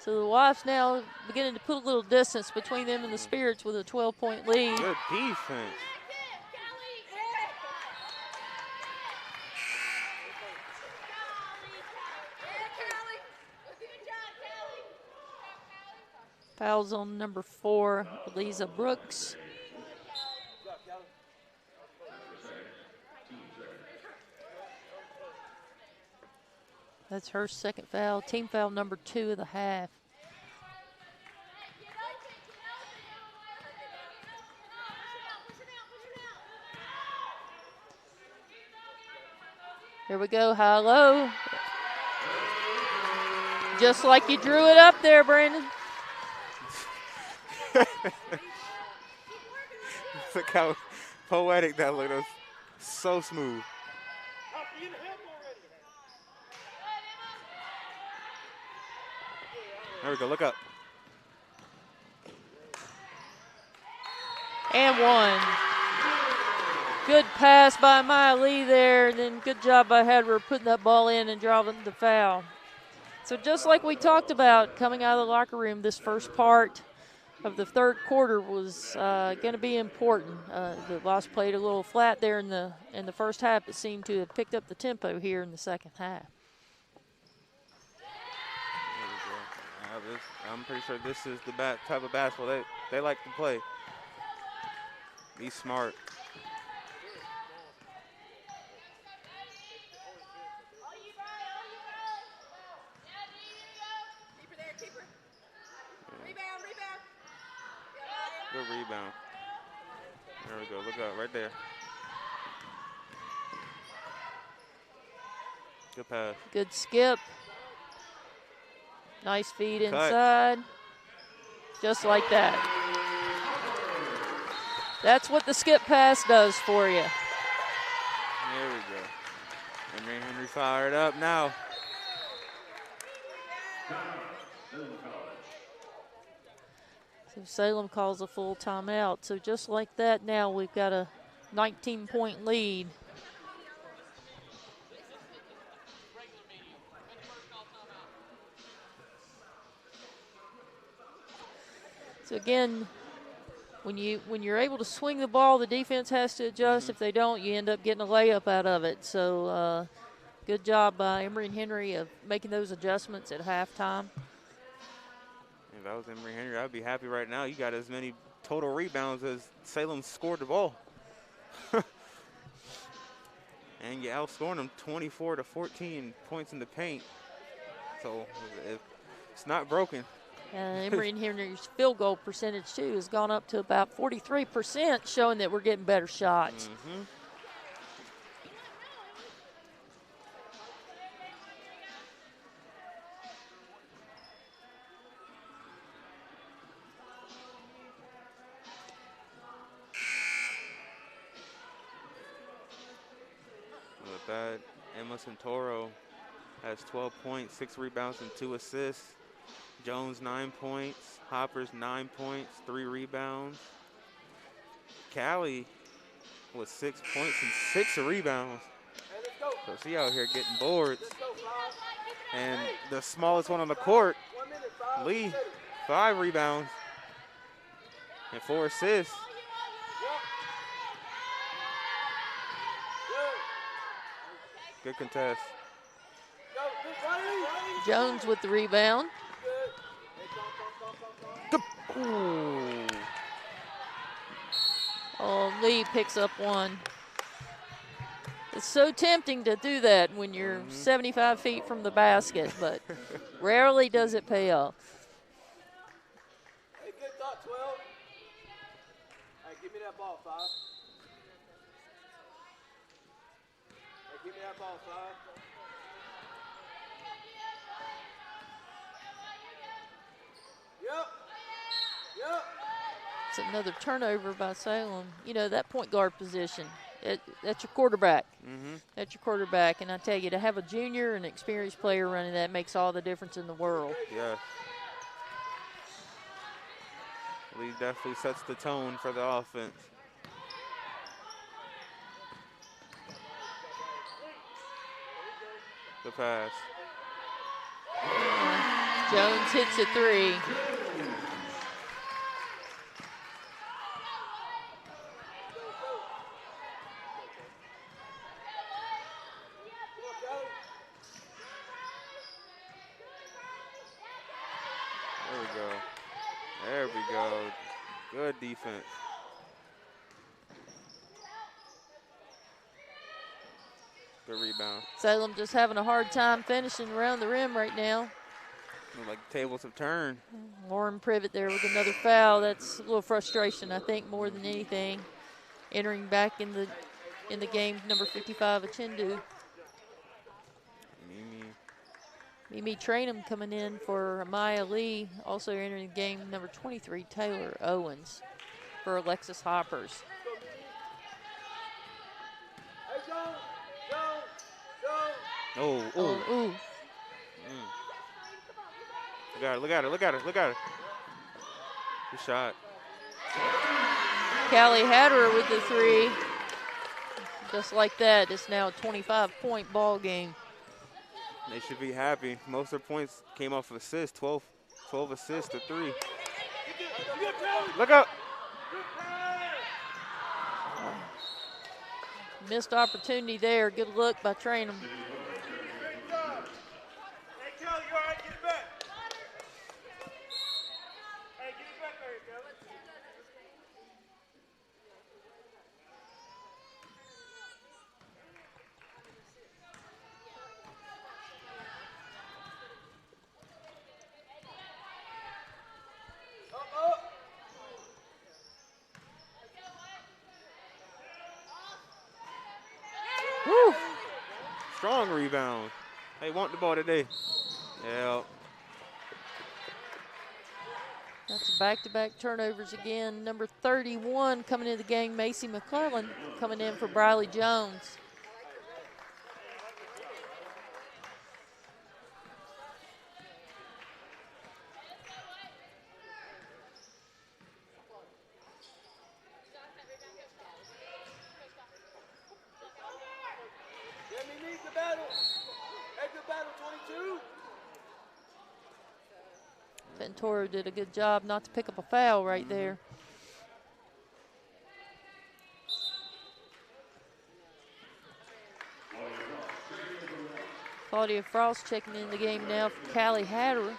So the Wasps now beginning to put a little distance between them and the Spirits with a 12-point lead. Good defense. Fouls on number 4, Eliza Brooks. That's her second foul, team foul number 2 of the half. Here we go, high-low. Just like you drew it up there, Brandon. Look how poetic that looked. It was so smooth. There we go, look up. And 1. Good pass by Maya Lee there, and then good job by Hatterer putting that ball in and drawing the foul. So just like we talked about coming out of the locker room, this first part of the third quarter was going to be important. The Wasps played a little flat there in the first half, but seemed to have picked up the tempo here in the second half. I'm pretty sure this is the type of basketball they like to play. Be smart. Good rebound. There we go. Look up right there. Good pass. Good skip. Nice feed inside. Just like that. That's what the skip pass does for you. There we go. Emory Henry fired up now. So Salem calls a full timeout. So just like that, now we've got a 19-point lead. So again, when you're able to swing the ball, the defense has to adjust. If they don't, you end up getting a layup out of it. So good job by Emory and Henry of making those adjustments at halftime. If I was Emory Henry, I'd be happy right now. You got as many total rebounds as Salem scored the ball. And you outscoring them 24 to 14 points in the paint. So it's not broken. Emory and Henry's field goal percentage, too, has gone up to about 43%, showing that we're getting better shots. With that, Emma Santoro has 12 points, 6 rebounds, and 2 assists. Jones, 9 points. Hoppers, 9 points, 3 rebounds. Callie with 6 points and 6 rebounds. So she out here getting boards. And the smallest one on the court, Lee, 5 rebounds and 4 assists. Good contest. Jones with the rebound. Ooh. Oh, Lee picks up one. It's so tempting to do that when you're 75 feet from the basket, but rarely does it pay off. Hey, good thought, 12. Hey, give me that ball, 5. Hey, give me that ball, 5. Yep. It's another turnover by Salem. You know, that point guard position, that's your quarterback. That's your quarterback. And I tell you, to have a junior and experienced player running that makes all the difference in the world. Yeah. Lee definitely sets the tone for the offense. The pass. Jones hits a 3. There we go. Good defense. Good rebound. Salem just having a hard time finishing around the rim right now. Look like tables have turned. Lauren Privet there with another foul. That's a little frustration, I think, more than anything. Entering back in the game, number 55, Achindu. Mimi Trainum coming in for Maya Lee. Also entering the game, number 23, Taylor Owens for Alexis Hoppers. Oh. Look at her. Good shot. Callie Hatterer with the 3. Just like that, it's now a 25-point ball game. They should be happy. Most of their points came off of assists, 12 assists to 3. Look up. Missed opportunity there. Good look by Trainum. Woo. Strong rebound. They want the ball today. Yeah. That's back-to-back turnovers again. Number 31 coming into the game, Macy McClellan coming in for Briley Jones. Ventoro did a good job not to pick up a foul right there. Claudia Frost checking in the game now for Callie Hatter.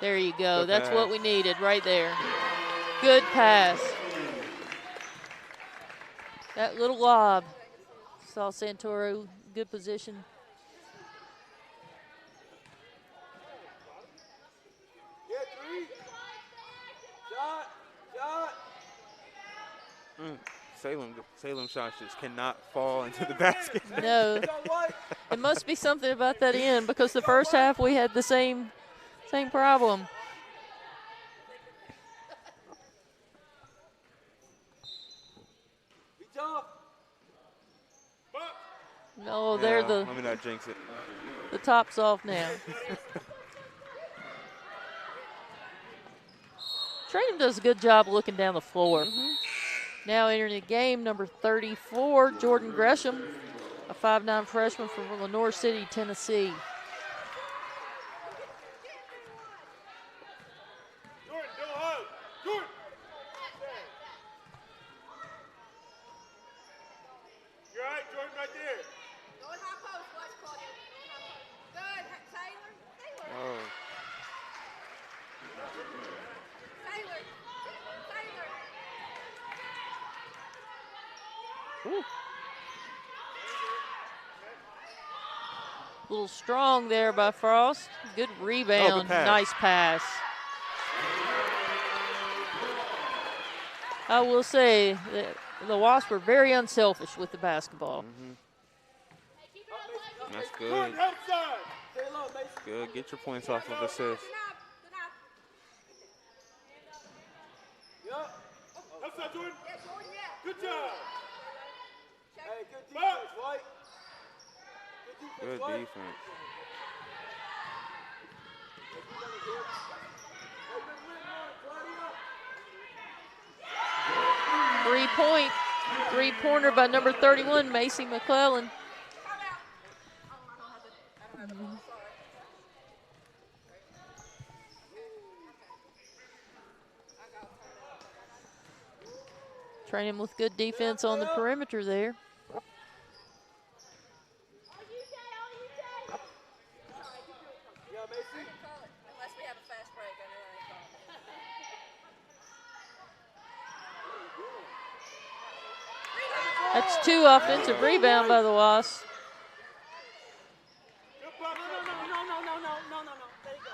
There you go. Good That's pass. what we needed right there. Good pass. That little lob. Saw Santoro, good position. Get 3. Shot. Salem shots just cannot fall into the basket. No. It must be something about that end because the first half we had the same problem. Be tough. No, Yeah, they're let me not jinx it. the top's off now. Trainham does a good job looking down the floor. Now entering the game, number 34, Jordan Gresham, a 5'9" freshman from Lenore City, Tennessee. Jordan, go home. Jordan. You're all right, Jordan, right there. Go in high post, watch Claudia. Good, Taylor. Oh. Taylor. A little strong there by Frost. Good rebound, good pass. nice pass. I will say that the Wasps were very unselfish with the basketball. That's good. Jordan, help side. Stay low, Mason. Good. Get your points off of assists. Yup. Help side, Jordan. Yeah, Jordan, yeah. Good job. Hey, good defense, White. Good White. defense. Three-pointer by number 31, Macy McClellan. Trainham with good defense on the perimeter there. Yeah, Mason. Unless we have a fast break, I know I ain't calling. That's 2 offensive rebound by the Wasps. Good block. No. Let it go.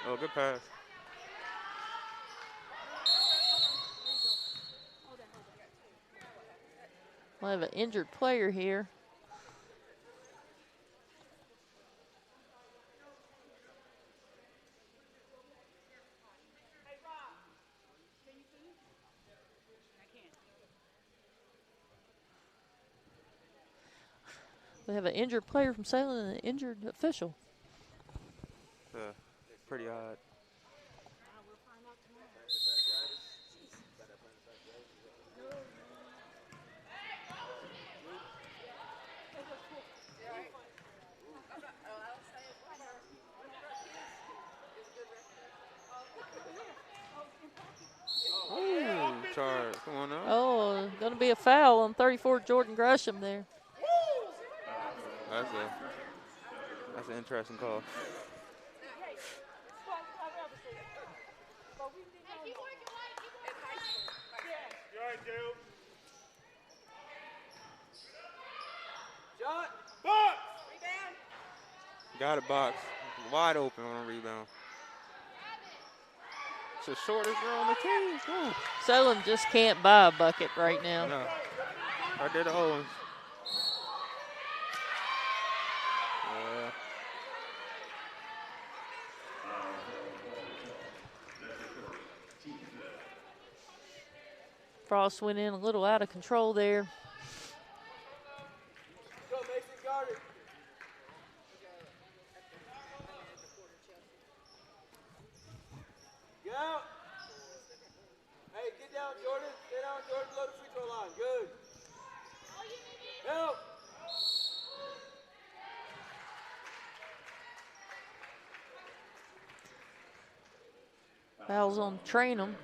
Oh, good pass. We'll have an injured player here. We have an injured player from Salem and an injured official. Pretty odd. Oh, charge. Come on now. Oh, going to be a foul on 34, Jordan Gresham there. That's an interesting call. You all right, Dale? Shot. Box. Rebound. Got a box. Wide open on a rebound. It's the shortest girl on the team. Come on. Salem just can't buy a bucket right now. No. Right there to Owens. Yeah. Frost went in a little out of control there. Go, Mason, guard it. Fouls on Trainum.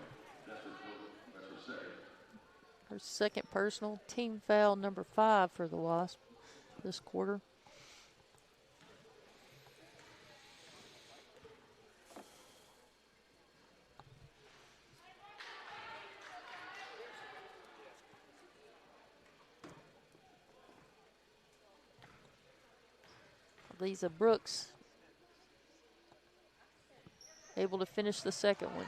Her second personal. Team foul number 5 for the Wasps this quarter. Lisa Brooks able to finish the second one.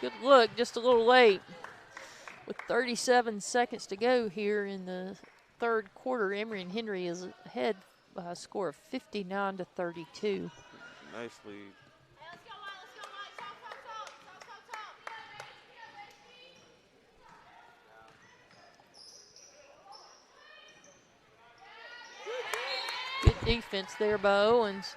Good look, just a little late. With 37 seconds to go here in the third quarter, Emory and Henry is ahead by a score of 59-32. Nicely. Good defense there by Owens.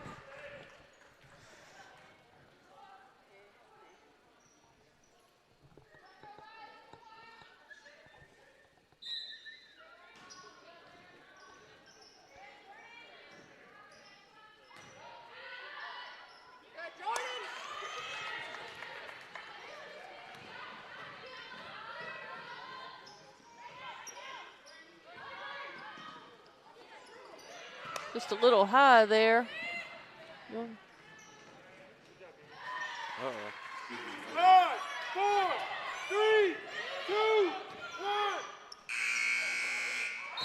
Just a little high there. Uh-oh. 5, 4, 3, 2, 1.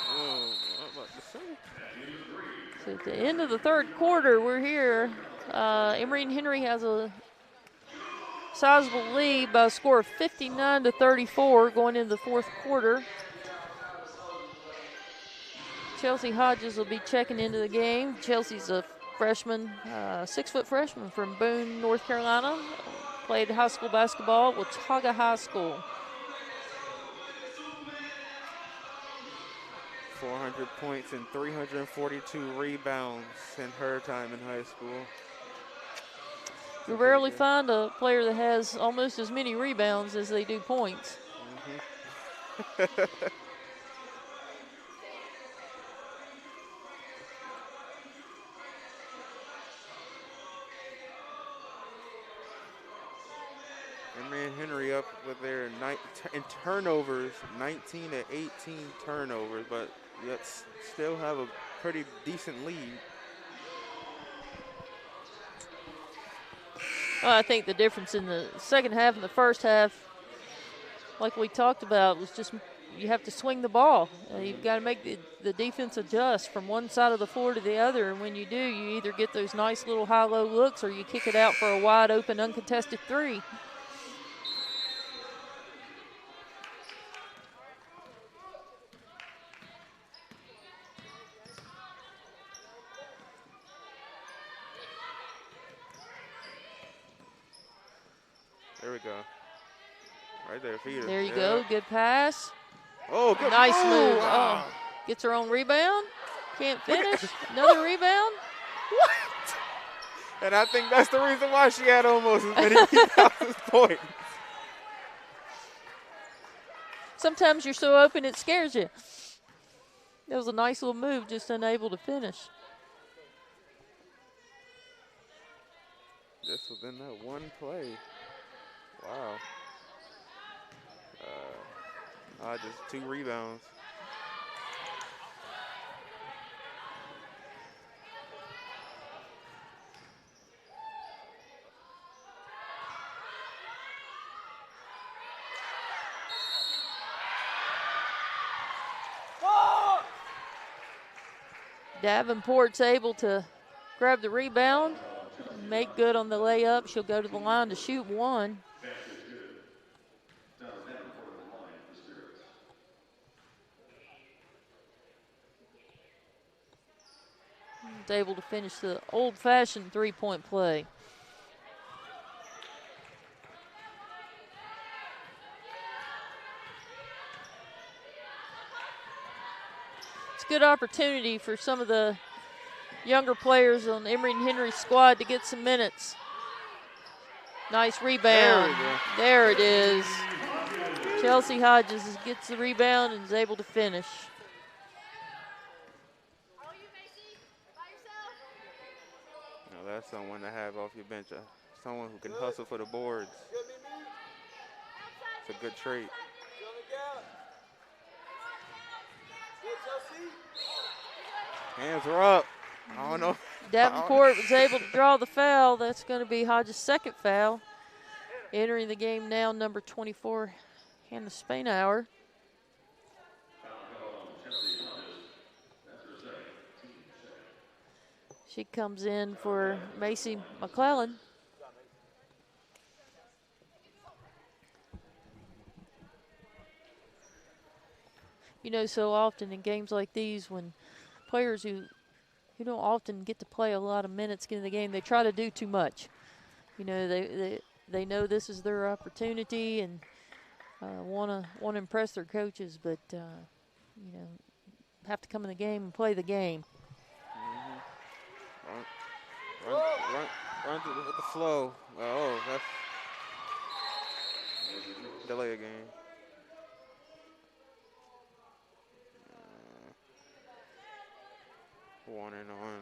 Oh, I'm about to say. So at the end of the third quarter, we're here. Emory and Henry has a sizable lead by a score of 59-34 going into the fourth quarter. Chelsea Hodges will be checking into the game. Chelsea's a freshman, 6-foot freshman from Boone, North Carolina. Played high school basketball at Watauga High School. 400 points and 342 rebounds in her time in high school. You rarely find a player that has almost as many rebounds as they do points. Mm-hmm. Emory and Henry up with their in turnovers, 19 to 18 turnovers, but yet still have a pretty decent lead. Well, I think the difference in the second half and the first half, like we talked about, was just you have to swing the ball. You've got to make the defense adjust from one side of the floor to the other, and when you do, you either get those nice little high-low looks or you kick it out for a wide-open, uncontested three. There we go. Right there, feeder. There you go, good pass. Oh, good. Nice move. Wow. Oh, gets her own rebound. Can't finish. Another rebound. What? And I think that's the reason why she had almost as many rebounds as points. Sometimes you're so open it scares you. That was a nice little move, just unable to finish. Just within that one play. Wow. Just 2 rebounds. Davenport's able to grab the rebound, make good on the layup. She'll go to the line to shoot one. Is able to finish the old-fashioned three-point play. It's a good opportunity for some of the younger players on Emory and Henry's squad to get some minutes. Nice rebound. There it is. Chelsea Hodges gets the rebound and is able to finish. Now that's someone to have off your bench. Someone who can hustle for the boards. It's a good trait. Hands are up. I don't know. Davenport was able to draw the foul. That's going to be Hodges' second foul. Entering the game now, number 24, Hannah Spainhour. She comes in for Macy McClellan. You know, so often in games like these, when players who don't often get to play a lot of minutes get in the game, they try to do too much. You know, they know this is their opportunity and want to impress their coaches, but you know, have to come in the game and play the game. Run through with the flow. Oh, that's delay a game. Warning on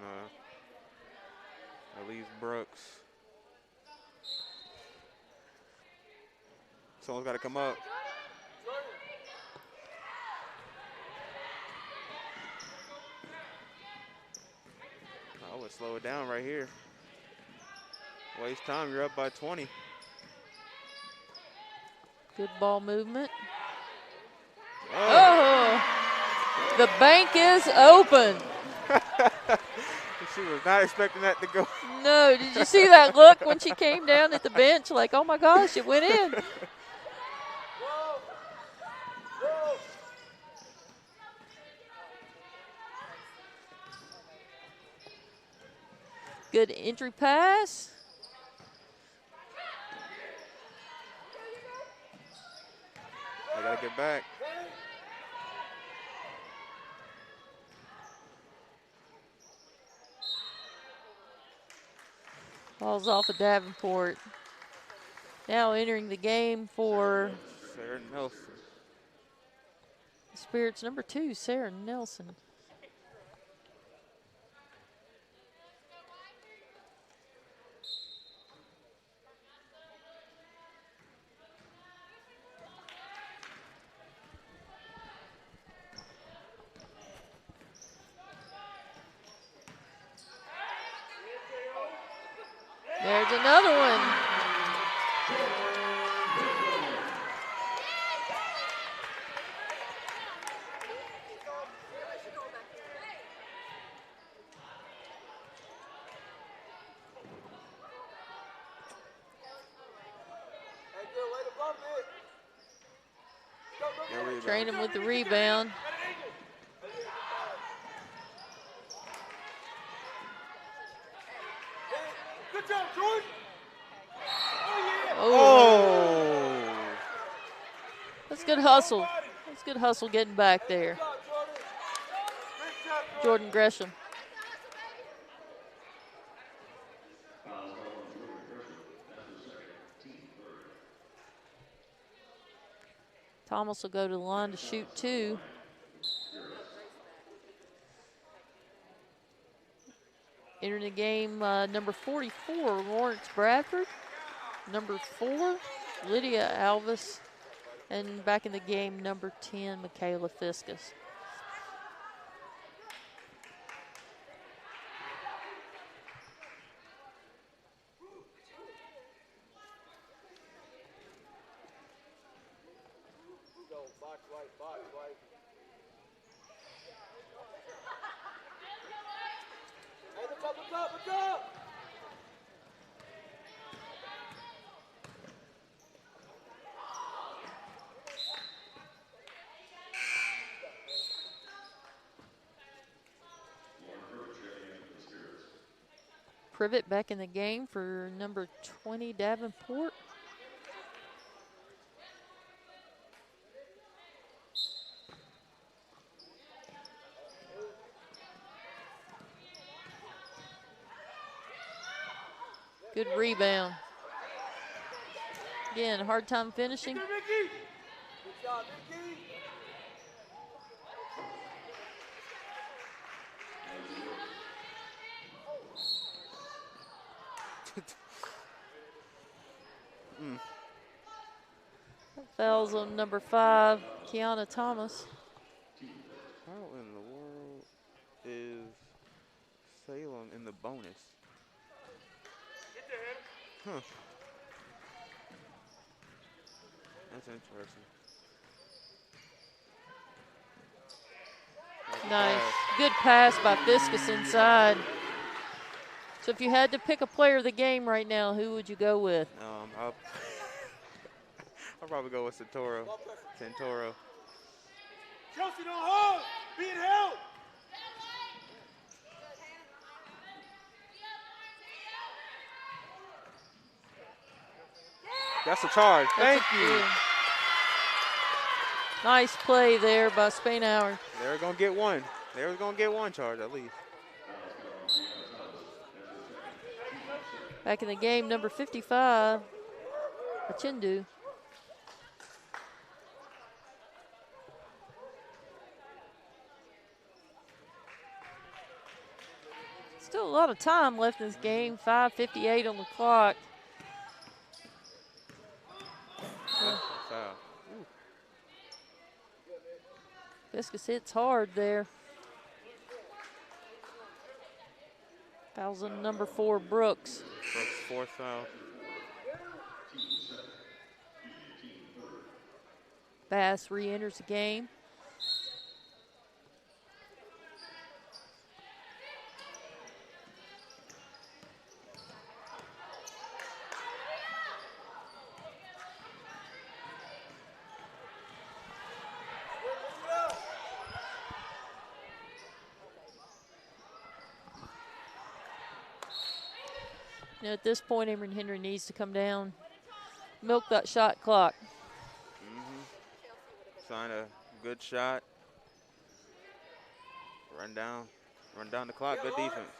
Elise Brooks. Someone's got to come up. I would slow it down right here. Waste time, you're up by 20. Good ball movement. Oh, the bank is open. She was not expecting that to go. No, did you see that look when she came down at the bench? Like, oh my gosh, it went in. Good entry pass. I gotta get back. Ball's off of Davenport. Now entering the game for Sarah Nelson. the Spirits, number 2, Sarah Nelson. There's another one. Train him with the rebound. Good job, Jordan. Oh. That's good hustle. That's good hustle getting back there. Jordan Gresham. Thomas will go to the line to shoot 2. Entering the game, number 44, Lawrence Bradford. Number 4, Lydia Alvis. And back in the game, number 10, Michaela Fiskus. Privet back in the game for number 20, Davenport. Good rebound. Again, hard time finishing. Good job, Mickey. Fouls on number 5, Kiana Thomas. How in the world is Salem in the bonus? Huh. That's interesting. Nice. Good pass by Fiskus inside. So if you had to pick a player of the game right now, who would you go with? I'll probably go with Santoro. Chelsea, don't hold. Be in help. That's a charge. Thank you. Yeah. Nice play there by Spainhour. They were going to get one. They were going to get one charge at least. Back in the game, number 55, Achindu. Still a lot of time left in this game, 5:58 on the clock. Foul. Fiskus hits hard there. Fouls on number 4, Brooks. Fourth foul. Bass re-enters the game. Now at this point, Emory Henry needs to come down, milk that shot clock. Sign a good shot. Run down the clock. Good defense.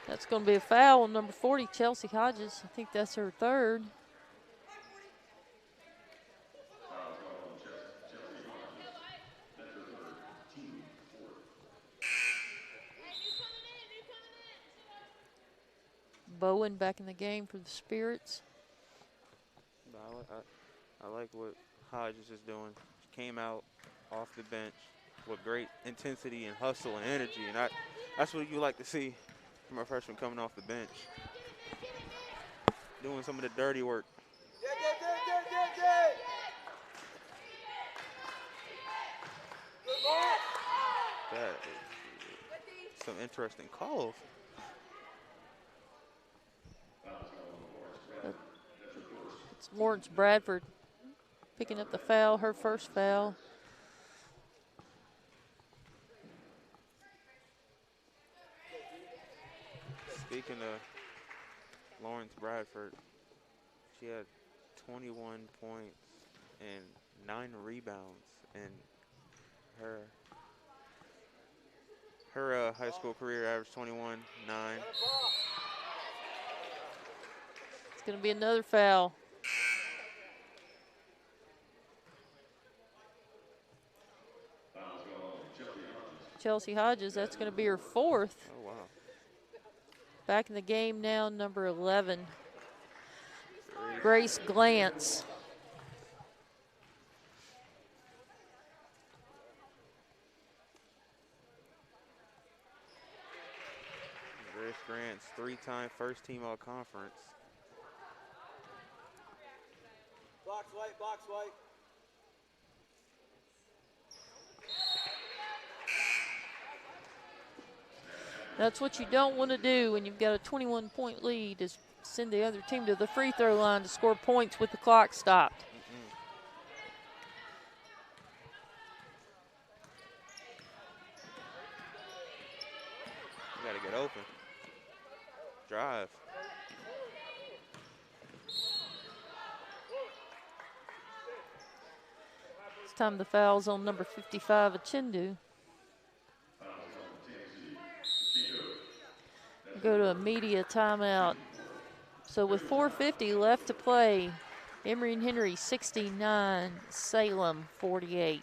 That's going to be a foul on number 40, Chelsea Hodges. I think that's her third. Bowen back in the game for the Spirits. I like what Hodges is doing. She came out off the bench with great intensity and hustle and energy, and that's what you like to see from a freshman coming off the bench. Doing some of the dirty work. That is some interesting calls. It's Lawrence Bradford picking up the foul, her first foul. Speaking of Lawrence Bradford, she had 21 points and 9 rebounds in her high school career. Average 21, 9. It's going to be another foul. Chelsea Hodges, that's going to be her fourth. Oh, wow. Back in the game now, number 11, Grace Glantz. Grace Grant's 3-time first team all conference. Box white, box white. That's what you don't want to do when you've got a 21-point lead, is send the other team to the free throw line to score points with the clock stopped. You got to get open. Drive. time the foul's on number 55, Achindu. Go to a media timeout. So with 4:50 left to play, Emory and Henry 69, Salem 48.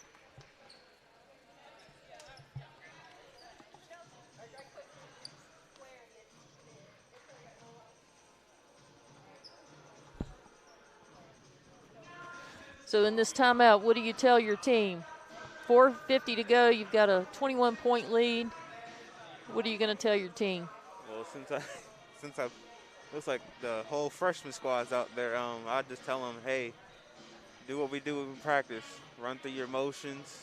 So in this timeout, what do you tell your team? 4:50 to go, you've got a 21-point lead. What are you going to tell your team? Well, since I looks like the whole freshman squad's out there, I just tell them, hey, do what we do in practice. Run through your motions,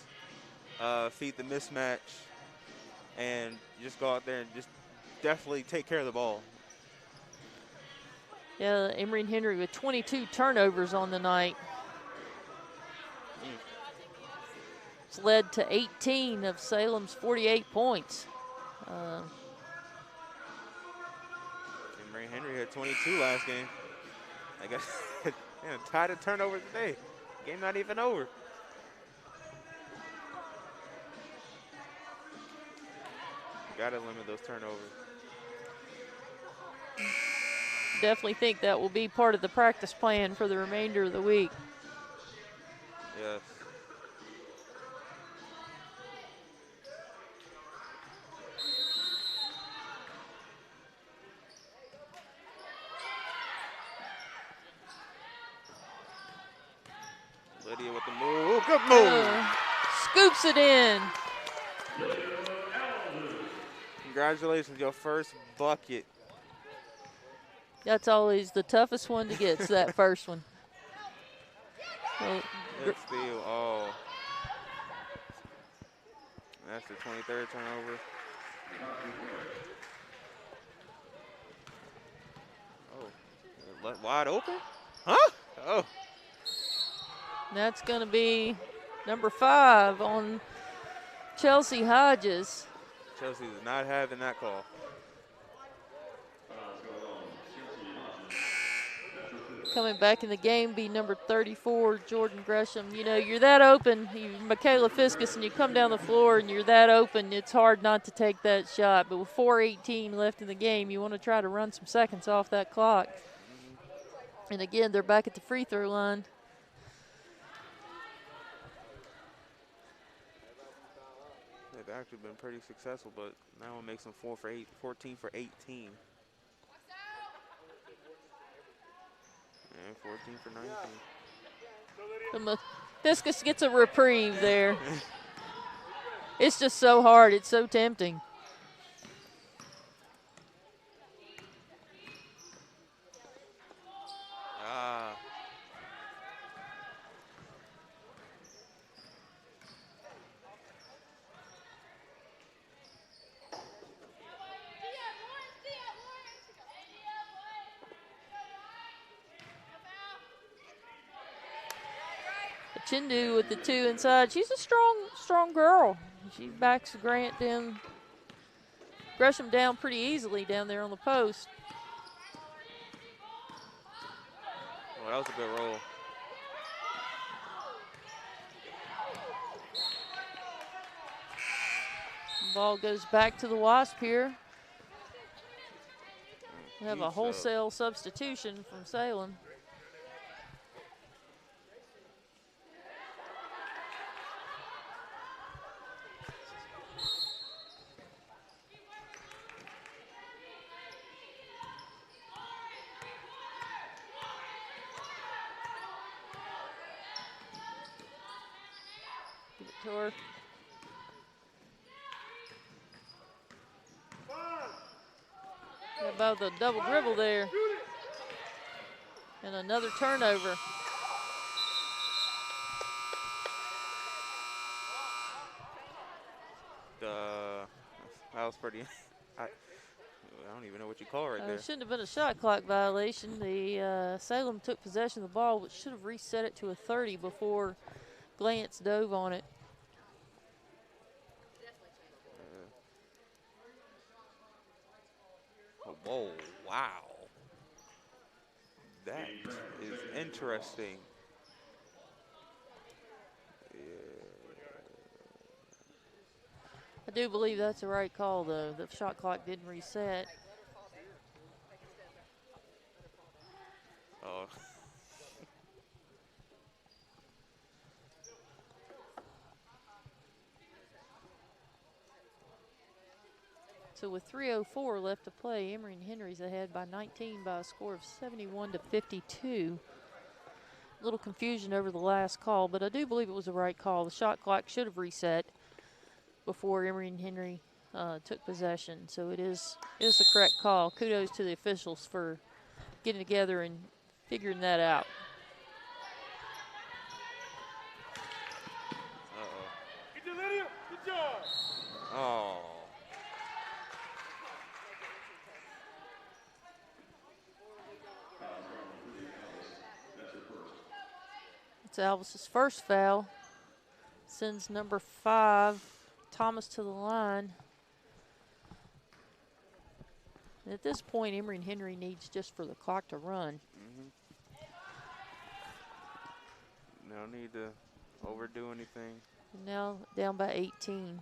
feed the mismatch, and just go out there and just definitely take care of the ball. Yeah, Emory and Henry with 22 turnovers on the night. It's led to 18 of Salem's 48 points. Emory and Henry had 22 last game. I guess tied a turnover today. Game not even over. Got to limit those turnovers. Definitely think that will be part of the practice plan for the remainder of the week. Yes. Lydia with the move. Good move. Scoops it in. Congratulations, your first bucket. That's always the toughest one to get, that first one. Well, Good steal. Oh. That's the 23rd turnover. Oh. Wide open? Huh? Oh. That's going to be number 5 on Chelsea Hodges. Chelsea is not having that call. Coming back in the game be number 34, Jordan Gresham. You know, you're that open, Michaela Fiskus, and you come down the floor and you're that open, it's hard not to take that shot. But with 4:18 left in the game, you want to try to run some seconds off that clock. And again, they're back at the free throw line. They've actually been pretty successful, but now it makes them 14 for 18. And 14 for 19. Fiskus gets a reprieve there. It's just so hard. It's so tempting. Chindu with the 2 inside. She's a strong girl. She backs Gresham down pretty easily down there on the post. Well, that was a good roll. Ball goes back to the Wasp here. We have a wholesale substitution from Salem. Give it to her. About the double dribble there. And another turnover. That was pretty. I don't even know what you call right there. It shouldn't have been a shot clock violation. The Salem took possession of the ball, but should have reset it to a 30 before Glance dove on it. Whoa, wow. That is interesting. Yeah. I do believe that's the right call, though. The shot clock didn't reset. Oh. So with 3:04 left to play, Emory and Henry's ahead by 19 by a score of 71 to 52. A little confusion over the last call, but I do believe it was the right call. The shot clock should have reset before Emory and Henry took possession. So it is the correct call. Kudos to the officials for getting together and figuring that out. Good job. Oh. It's Alvis's first foul. Sends number 5, Thomas, to the line. And at this point, Emory and Henry needs just for the clock to run. No need to overdo anything. And now down by 18.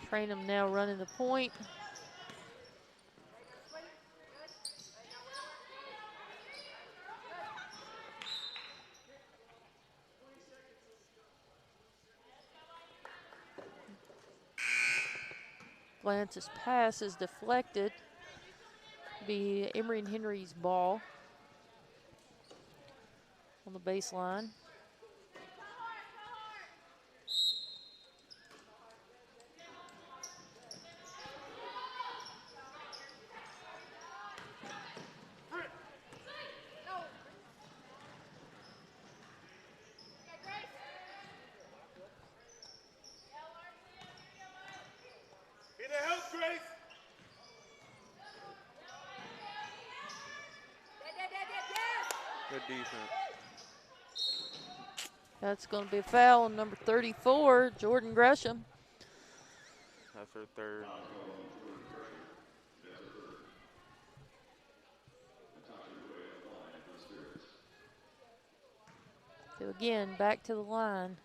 Trainham now running the point. Glance's pass is deflected. Be Emory and Henry's ball on the baseline. Good defense. That's going to be a foul on number 34, Jordan Gresham. That's her third. So again, back to the line.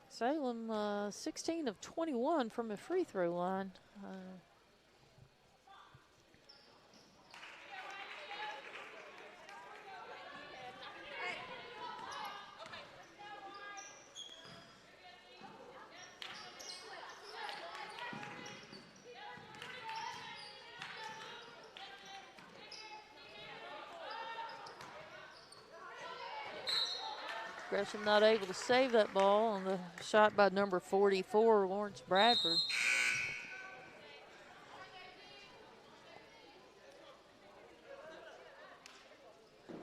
Salem 16 of 21 from a free throw line. Gresham not able to save that ball on the shot by number 44, Lawrence Bradford.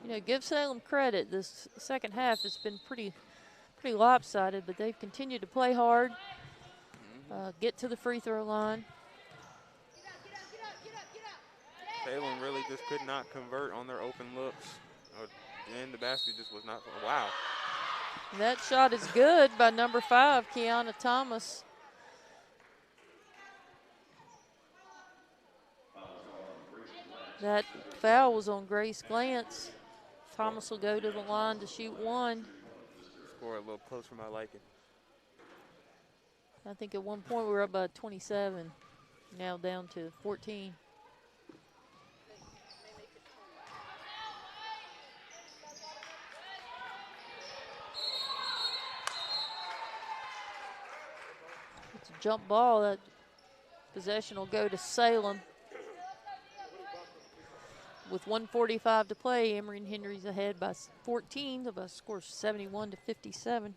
You know, give Salem credit. This second half has been pretty lopsided, but they've continued to play hard, get to the free throw line. Salem really just could not convert on their open looks. And the basket just was not, wow. And that shot is good by number 5, Kiana Thomas. That foul was on Grace Glantz. Thomas will go to the line to shoot one. Score a little close for my liking. I think at one point we were up by 27, now down to 14. It's a jump ball. That possession will go to Salem. With 1:45 to play, Emory and Henry's ahead by 14, by a score of 71 to 57.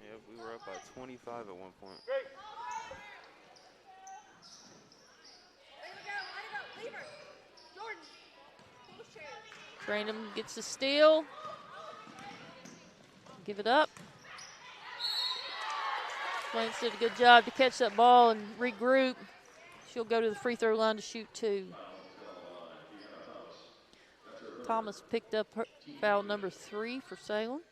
Yeah, we were up by 25 at one point. Trainham gets the steal. Give it up. Lance did a good job to catch that ball and regroup. She'll go to the free throw line to shoot two. Thomas picked up foul number 3 for Salem.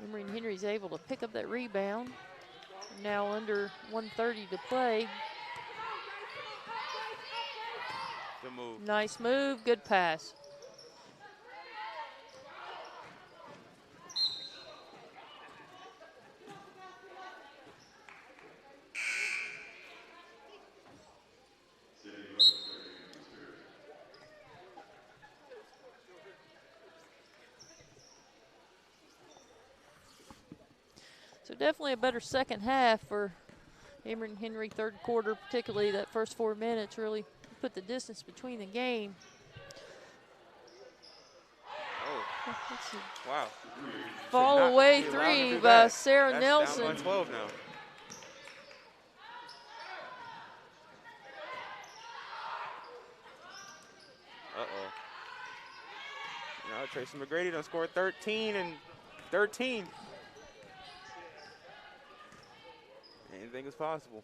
Emory and Henry's able to pick up that rebound. Now under 1:30 to play. Good move. Nice move, good pass. So definitely a better second half for Emory and Henry. Third quarter, particularly that first 4 minutes, really put the distance between the game. Oh. Wow. Fall Should not away be allowed to 3 do by that. Sarah That's Nelson. down by 12 now. Uh-oh. Now Tracy McGrady done scored 13 and 13. Anything is possible.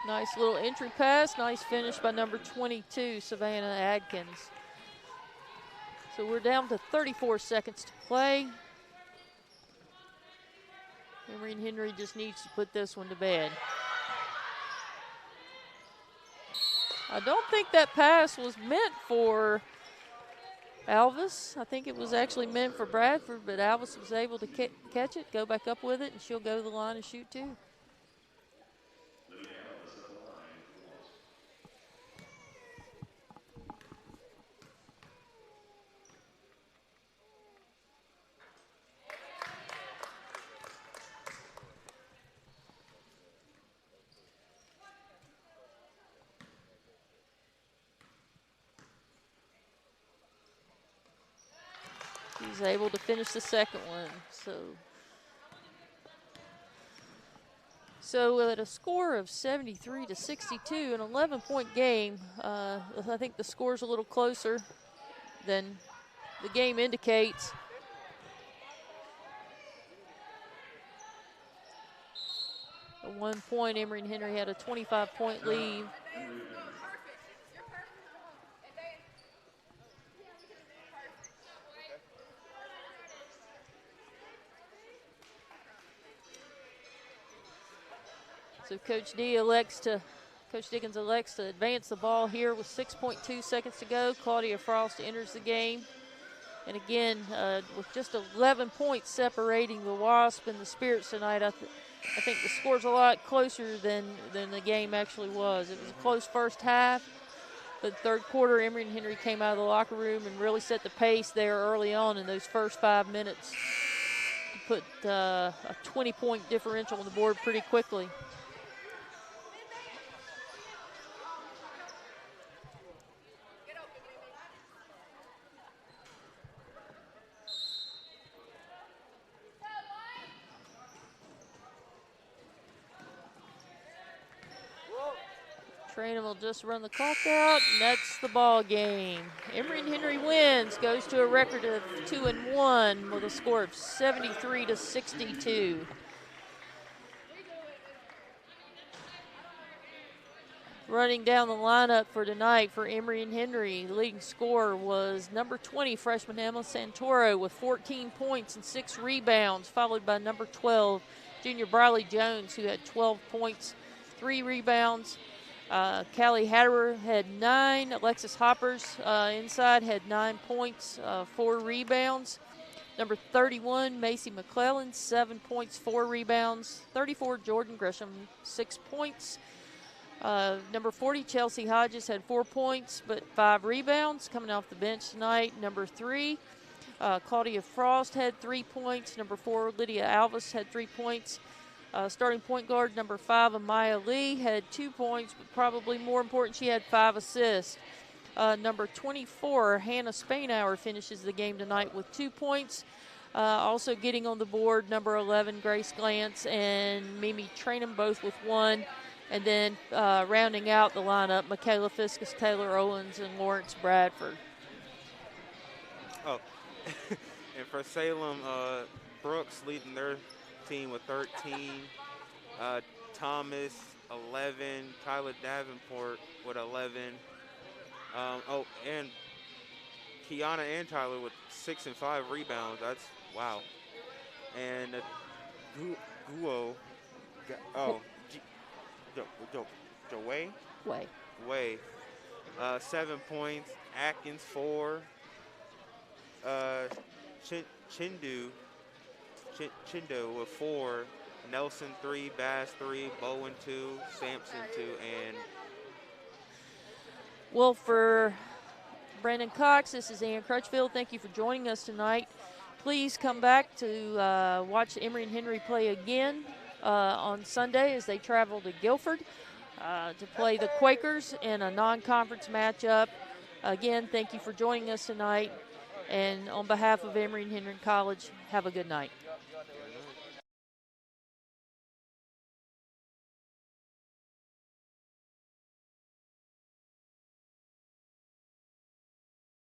Nice little entry pass. Nice finish by number 22, Savannah Atkins. So we're down to 34 seconds to play. Emory and Henry just needs to put this one to bed. I don't think that pass was meant for Alvis. I think it was actually meant for Bradford, but Alvis was able to catch it, go back up with it, and she'll go to the line and shoot too. He's able to finish the second one. So at a score of 73-62, an 11-point game, I think the score's a little closer than the game indicates. At 1 point, Emory and Henry had a 25-point lead. So Coach Dickens elects to advance the ball here with 6.2 seconds to go. Claudia Frost enters the game. And again, with just 11 points separating the Wasp and the Spirits tonight, I think the score's a lot closer than the game actually was. It was a close first half, but third quarter, Emory and Henry came out of the locker room and really set the pace there early on in those first 5 minutes to put a 20-point differential on the board pretty quickly. Trainer will just run the clock out, and that's the ball game. Emory and Henry wins, goes to a record of 2-1 with a score of 73-62. Running down the lineup for tonight for Emory and Henry, the leading scorer was number 20, freshman Emma Santoro, with 14 points and 6 rebounds, followed by number 12, junior Briley Jones, who had 12 points, 3 rebounds. Callie Hatterer had 9. Alexis Hoppers inside had 9 points, 4 rebounds. Number 31, Macy McClellan, 7 points, 4 rebounds. 34, Jordan Gresham, 6 points. Number 40, Chelsea Hodges had 4 points, but 5 rebounds coming off the bench tonight. Number 3, Claudia Frost had 3 points. Number 4, Lydia Alvis had 3 points. Starting point guard number 5, Amaya Lee, had 2 points, but probably more important, she had 5 assists. Number 24, Hannah Spainhour, finishes the game tonight with 2 points. Also getting on the board, number 11, Grace Glantz and Mimi Trainham, both with 1. And then rounding out the lineup, Michaela Fiskus, Taylor Owens, and Lawrence Bradford. Oh, and for Salem, Brooks leading their team with 13. Thomas, 11. Tyler Davenport with 11. And Kiana and Tyler with 6 and 5 rebounds. That's wow. And Guo, Way, 7 points. Atkins 4. Chindo with 4. Nelson 3, Bass 3, Bowen 2, Sampson 2, and well, for Brandon Cox, this is Ann Crutchfield. Thank you for joining us tonight. Please come back to watch Emory and Henry play again on Sunday as they travel to Guilford to play the Quakers in a non-conference matchup. Again, thank you for joining us tonight. And on behalf of Emory and Henry College, have a good night.